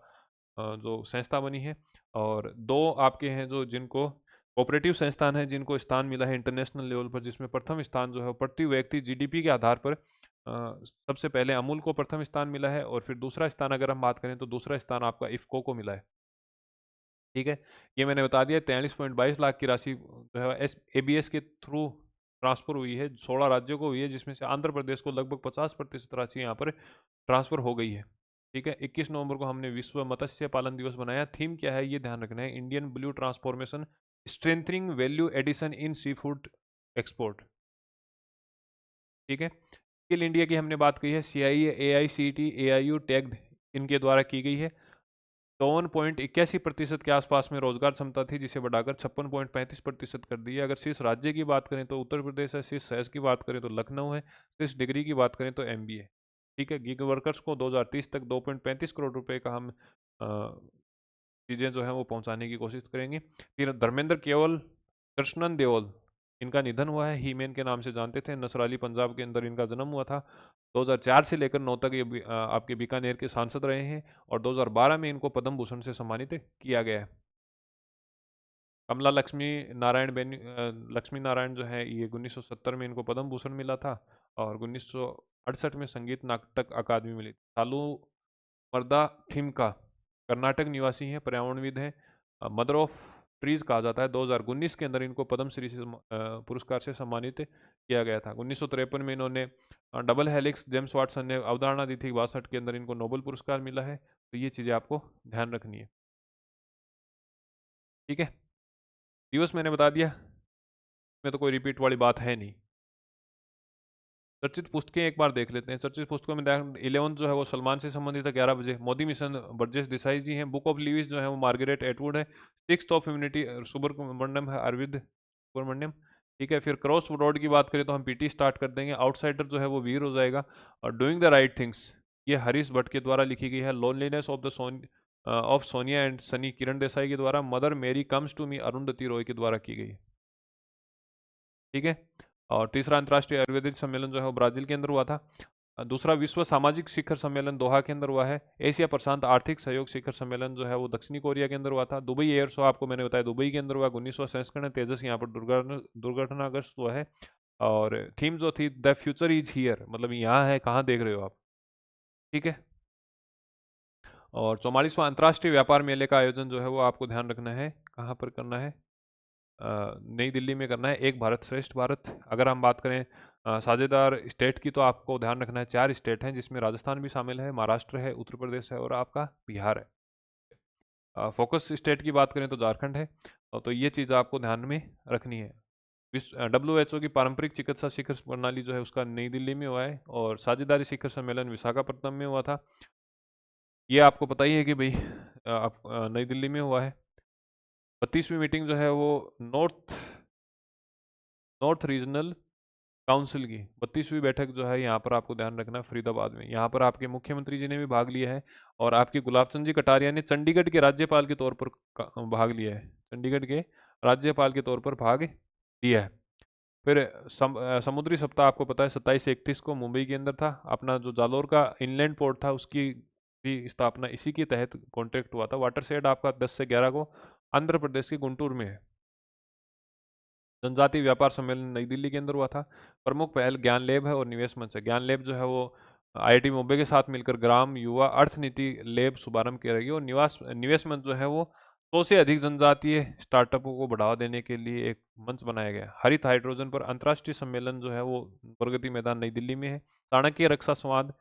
S1: जो संस्था बनी है। और दो आपके हैं जो जिनको कोऑपरेटिव संस्थान है जिनको स्थान मिला है इंटरनेशनल लेवल पर, जिसमें प्रथम स्थान जो है प्रति व्यक्ति जीडीपी के आधार पर सबसे पहले अमूल को प्रथम स्थान मिला है और फिर दूसरा स्थान अगर हम बात करें तो दूसरा स्थान आपका इफको को मिला है, ठीक है। ये मैंने बता दिया। 43.22 लाख की राशि जो है एस एबीएस के थ्रू ट्रांसफर हुई है, 16 राज्यों को हुई है, जिसमें से आंध्र प्रदेश को लगभग 50% राशि यहाँ पर ट्रांसफर हो गई है, ठीक है। 21 नवंबर को हमने विश्व मत्स्य पालन दिवस बनाया। थीम क्या है ये ध्यान रखना है, Indian blue transformation strengthening value addition in seafood export, ठीक है। स्किल इंडिया की हमने बात की है, CIE AICT AIU टैग्ड इनके द्वारा की गई है। 52.81% के आसपास में रोजगार क्षमता थी, जिसे बढ़ाकर 56.35% कर दी है। अगर शीर्ष राज्य की बात करें तो उत्तर प्रदेश है, शीर्ष शहर की बात करें तो लखनऊ है, शीर्ष डिग्री की बात करें तो MBA है, ठीक है। गिग वर्कर्स को 2030 तक 2.35 करोड़ रुपए का हम चीज़ें जो है वो पहुंचाने की कोशिश करेंगे। फिर धर्मेंद्र केवल कृष्णन देओल, इनका निधन हुआ है। ही मैन के नाम से जानते थे, नसराली पंजाब के अंदर इनका जन्म हुआ था। 2004 से लेकर 9 तक ये आपके बीकानेर के सांसद रहे हैं और 2012 में इनको पद्म भूषण से सम्मानित किया गया है। कमला लक्ष्मी नारायण लक्ष्मी नारायण जो है ये 1970 में इनको पद्म भूषण मिला था और 1968 में संगीत नाटक अकादमी मिली। सालू मर्दा थिमका कर्नाटक निवासी हैं, पर्यावरणविद हैं, मदर ऑफ ट्रीज कहा जाता है। 2019 के अंदर इनको पद्मश्री से पुरस्कार से सम्मानित किया गया था। 1953 में इन्होंने डबल हेलिक्स जेम्स वाटसन ने अवधारणा दी थी, 62 के अंदर इनको नोबेल पुरस्कार मिला है। तो ये चीज़ें आपको ध्यान रखनी है, ठीक है। दिवस मैंने बता दिया, इसमें तो कोई रिपीट वाली बात है नहीं। चर्चित पुस्तकें एक बार देख लेते हैं। चर्चित पुस्तकों में 11 जो है वो सलमान से संबंधित है, 11 बजे मोदी मिशन ब्रजेश देसाई जी हैं। बुक ऑफ लिविस जो है वो मार्गरेट एटवुड है। 6th ऑफ यूनिटी सुब्रमण्यम है, अरविंद सुब्रमण्यम, ठीक है। फिर क्रॉस रोड की बात करें तो हम पीटी स्टार्ट कर देंगे। आउटसाइडर जो है वो वीर हो जाएगा और डूइंग द राइट थिंग्स ये हरीश भट्ट के द्वारा लिखी गई है। Loneliness of Sonia and Sunny Kiran Desai के द्वारा। Mother Mary comes to me Arundhati Roy के द्वारा की गई है, ठीक है। और तीसरा अंतर्राष्ट्रीय आयुर्वेदिक सम्मेलन जो है वो ब्राजील के अंदर हुआ था। दूसरा विश्व सामाजिक शिखर सम्मेलन दोहा के अंदर हुआ है। एशिया प्रशांत आर्थिक सहयोग शिखर सम्मेलन जो है वो दक्षिणी कोरिया के अंदर हुआ था। दुबई एयर शो आपको मैंने बताया दुबई के अंदर हुआ। 19वां संस्करण है। तेजस यहाँ पर दुर्घटनाग्रस्त हुआ है और थीम जो थी द फ्यूचर इज हियर, मतलब यहाँ है, कहाँ देख रहे हो आप, ठीक है। और 44वां अंतर्राष्ट्रीय व्यापार मेले का आयोजन जो है वो आपको ध्यान रखना है, कहाँ पर करना है, नई दिल्ली में करना है। एक भारत श्रेष्ठ भारत। अगर हम बात करें साझेदार स्टेट की, तो आपको ध्यान रखना है 4 स्टेट हैं, जिसमें राजस्थान भी शामिल है, महाराष्ट्र है, उत्तर प्रदेश है और आपका बिहार है। फोकस स्टेट की बात करें तो झारखंड है। तो ये चीज़ आपको ध्यान में रखनी है। विश्व WHO की पारंपरिक चिकित्सा शिखर प्रणाली जो है उसका नई दिल्ली में हुआ है, और साझेदारी शिखर सम्मेलन विशाखापट्टनम में हुआ था। ये आपको पता ही है कि भाई नई दिल्ली में हुआ है। 32वीं मीटिंग जो है वो नॉर्थ नॉर्थ रीजनल काउंसिल की 32वीं बैठक जो है, यहाँ पर आपको ध्यान रखना है फरीदाबाद में। यहाँ पर आपके मुख्यमंत्री जी ने भी भाग लिया है, और आपके गुलाब चंद जी कटारिया ने चंडीगढ़ के राज्यपाल के तौर पर भाग लिया है। चंडीगढ़ के राज्यपाल के तौर पर भाग लिया है। फिर समुद्री सप्ताह आपको पता है 27 से 31 को मुंबई के अंदर था। अपना जो जालोर का इनलैंड पोर्ट था उसकी भी स्थापना इसी के तहत कॉन्ट्रैक्ट हुआ था। वाटर शेड आपका 10 से 11 को आंध्र प्रदेश के गुंटूर में है। जनजातीय व्यापार सम्मेलन नई दिल्ली के अंदर हुआ था। प्रमुख पहल ज्ञान लैब है और निवेश मंच है। ज्ञान लैब जो है वो IIT मुंबई के साथ मिलकर ग्राम युवा अर्थनीति लैब शुभारंभ करेगी, और निवेश मंच जो है वो 100 से अधिक जनजातीय स्टार्टअपों को बढ़ावा देने के लिए एक मंच बनाया गया है। हरित हाइड्रोजन पर अंतर्राष्ट्रीय सम्मेलन जो है वो प्रगति मैदान नई दिल्ली में है। चाणक्य रक्षा संवाद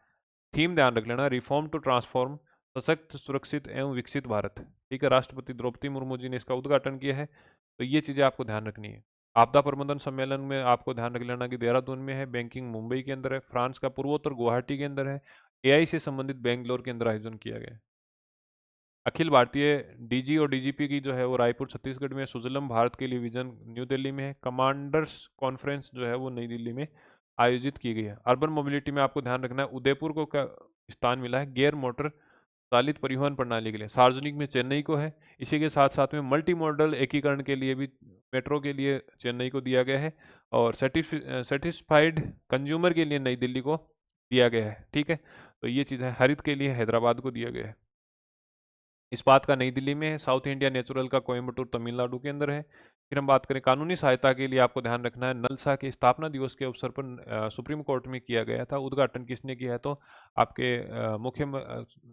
S1: थीम ध्यान रख लेना, रिफॉर्म टू ट्रांसफॉर्म, सशक्त सुरक्षित एवं विकसित भारत। ठीक है, राष्ट्रपति द्रौपदी मुर्मू जी ने इसका उद्घाटन किया है। तो ये चीज़ें आपको ध्यान रखनी है। आपदा प्रबंधन सम्मेलन में आपको ध्यान रख लेना कि देहरादून में है, बैंकिंग मुंबई के अंदर है, फ्रांस का पूर्वोत्तर गुवाहाटी के अंदर है, AI से संबंधित बेंगलोर के अंदर आयोजन किया गया है। अखिल भारतीय DG और DGP की जो है वो रायपुर छत्तीसगढ़ में, सुजलम भारत के लिए विजन न्यू दिल्ली में है, कमांडर्स कॉन्फ्रेंस जो है वो नई दिल्ली में आयोजित की गई है। अर्बन मोबिलिटी में आपको ध्यान रखना है उदयपुर को का स्थान मिला है गेयर मोटर चालित परिवहन प्रणाली के लिए। सार्वजनिक में चेन्नई को है। इसी के साथ साथ में मल्टी मॉडल एकीकरण के लिए भी मेट्रो के लिए चेन्नई को दिया गया है, और सेटिस्फाइड कंज्यूमर के लिए नई दिल्ली को दिया गया है। ठीक है, तो ये चीज़ है। हरित के लिए हैदराबाद को दिया गया है। इस्पात का नई दिल्ली में है। साउथ इंडिया नेचुरल का कोयम्बटूर तमिलनाडु के अंदर है। फिर हम बात करें कानूनी सहायता के लिए, आपको ध्यान रखना है नलसा के स्थापना दिवस के अवसर पर सुप्रीम कोर्ट में किया गया था। उद्घाटन किसने किया है? तो आपके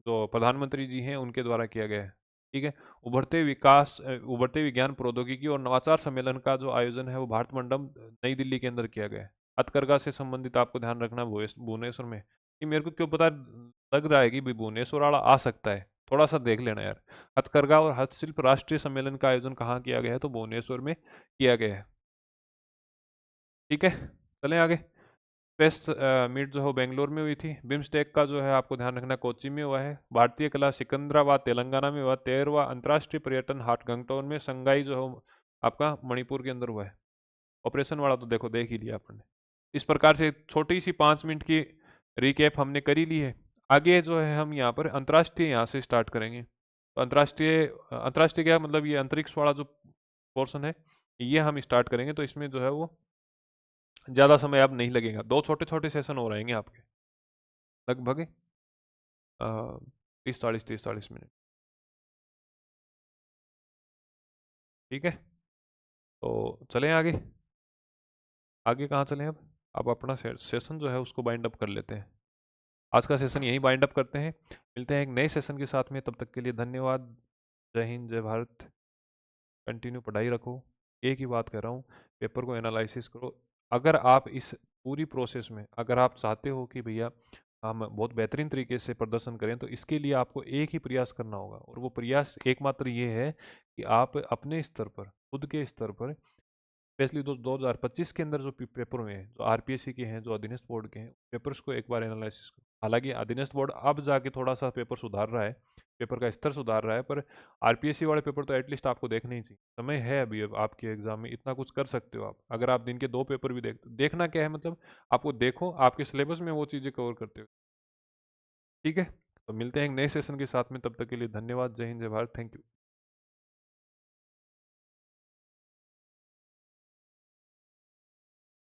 S1: जो प्रधानमंत्री जी हैं उनके द्वारा किया गया है। ठीक है, उभरते विज्ञान प्रौद्योगिकी और नवाचार सम्मेलन का जो आयोजन है वो भारत मंडप नई दिल्ली के अंदर किया गया है। हथकरघा से संबंधित आपको ध्यान रखना भुवनेश्वर में। कि मेरे को क्यों पता लग रहा है कि भाई भुवनेश्वर वाला आ सकता है, थोड़ा सा देख लेना यार। हथकरघा और हस्तशिल्प राष्ट्रीय सम्मेलन का आयोजन कहाँ किया गया है? तो भुवनेश्वर में किया गया है। ठीक है, चलें आगे। प्रेस मीट जो है बेंगलोर में हुई थी। बिम्स्टेक का जो है आपको ध्यान रखना कोच्चि में हुआ है। भारतीय कला सिकंदराबाद तेलंगाना में हुआ। 13वां अंतर्राष्ट्रीय पर्यटन हाट गंगटोन में। संगाई जो है आपका मणिपुर के अंदर हुआ है। ऑपरेशन वाला तो देखो देख ही लिया आपने। इस प्रकार से छोटी सी 5 मिनट की रिकैप हमने करी ली है। आगे जो है हम यहाँ पर अंतर्राष्ट्रीय यहाँ से स्टार्ट करेंगे। तो अंतर्राष्ट्रीय क्या मतलब, ये अंतरिक्ष वाला जो पोर्शन है ये हम स्टार्ट करेंगे। तो इसमें जो है वो ज़्यादा समय अब नहीं लगेगा। 2 छोटे छोटे सेशन हो रहेंगे आपके, लगभग 30-40 ठीक है, तो चलें आगे। आगे कहाँ चलें अब अपना सेशन जो है उसको बाइंड अप कर लेते हैं। आज का सेशन यहीं बाइंड अप करते हैं। मिलते हैं एक नए सेशन के साथ में, तब तक के लिए धन्यवाद। जय हिंद, जय भारत। कंटिन्यू पढ़ाई रखो। एक ही बात कर रहा हूँ, पेपर को एनालिसिस करो। अगर आप इस पूरी प्रोसेस में अगर आप चाहते हो कि भैया हम बहुत बेहतरीन तरीके से प्रदर्शन करें, तो इसके लिए आपको एक ही प्रयास करना होगा, और वो प्रयास एकमात्र ये है कि आप अपने स्तर पर, खुद के स्तर पर, स्पेशली 2025 के अंदर जो पेपर हुए हैं, जो RPSC के हैं, जो अधीनस्थ बोर्ड के हैं, पेपर्स को एक बार एनालिसिस करो। हालांकि अधीनस्थ बोर्ड अब जाके थोड़ा सा पेपर सुधार रहा है, पेपर का स्तर सुधार रहा है, पर RPSC वाले पेपर तो एटलीस्ट आपको देखने ही चाहिए। समय है अभी, अब आपके एग्जाम में इतना कुछ कर सकते हो आप। अगर आप दिन के 2 पेपर भी देखना क्या है मतलब, आपको देखो आपके सिलेबस में वो चीज़ें कवर करते हो। ठीक है, तो मिलते हैं एक नए सेशन के साथ में, तब तक के लिए धन्यवाद। जय हिंद, जय भारत। Thank you.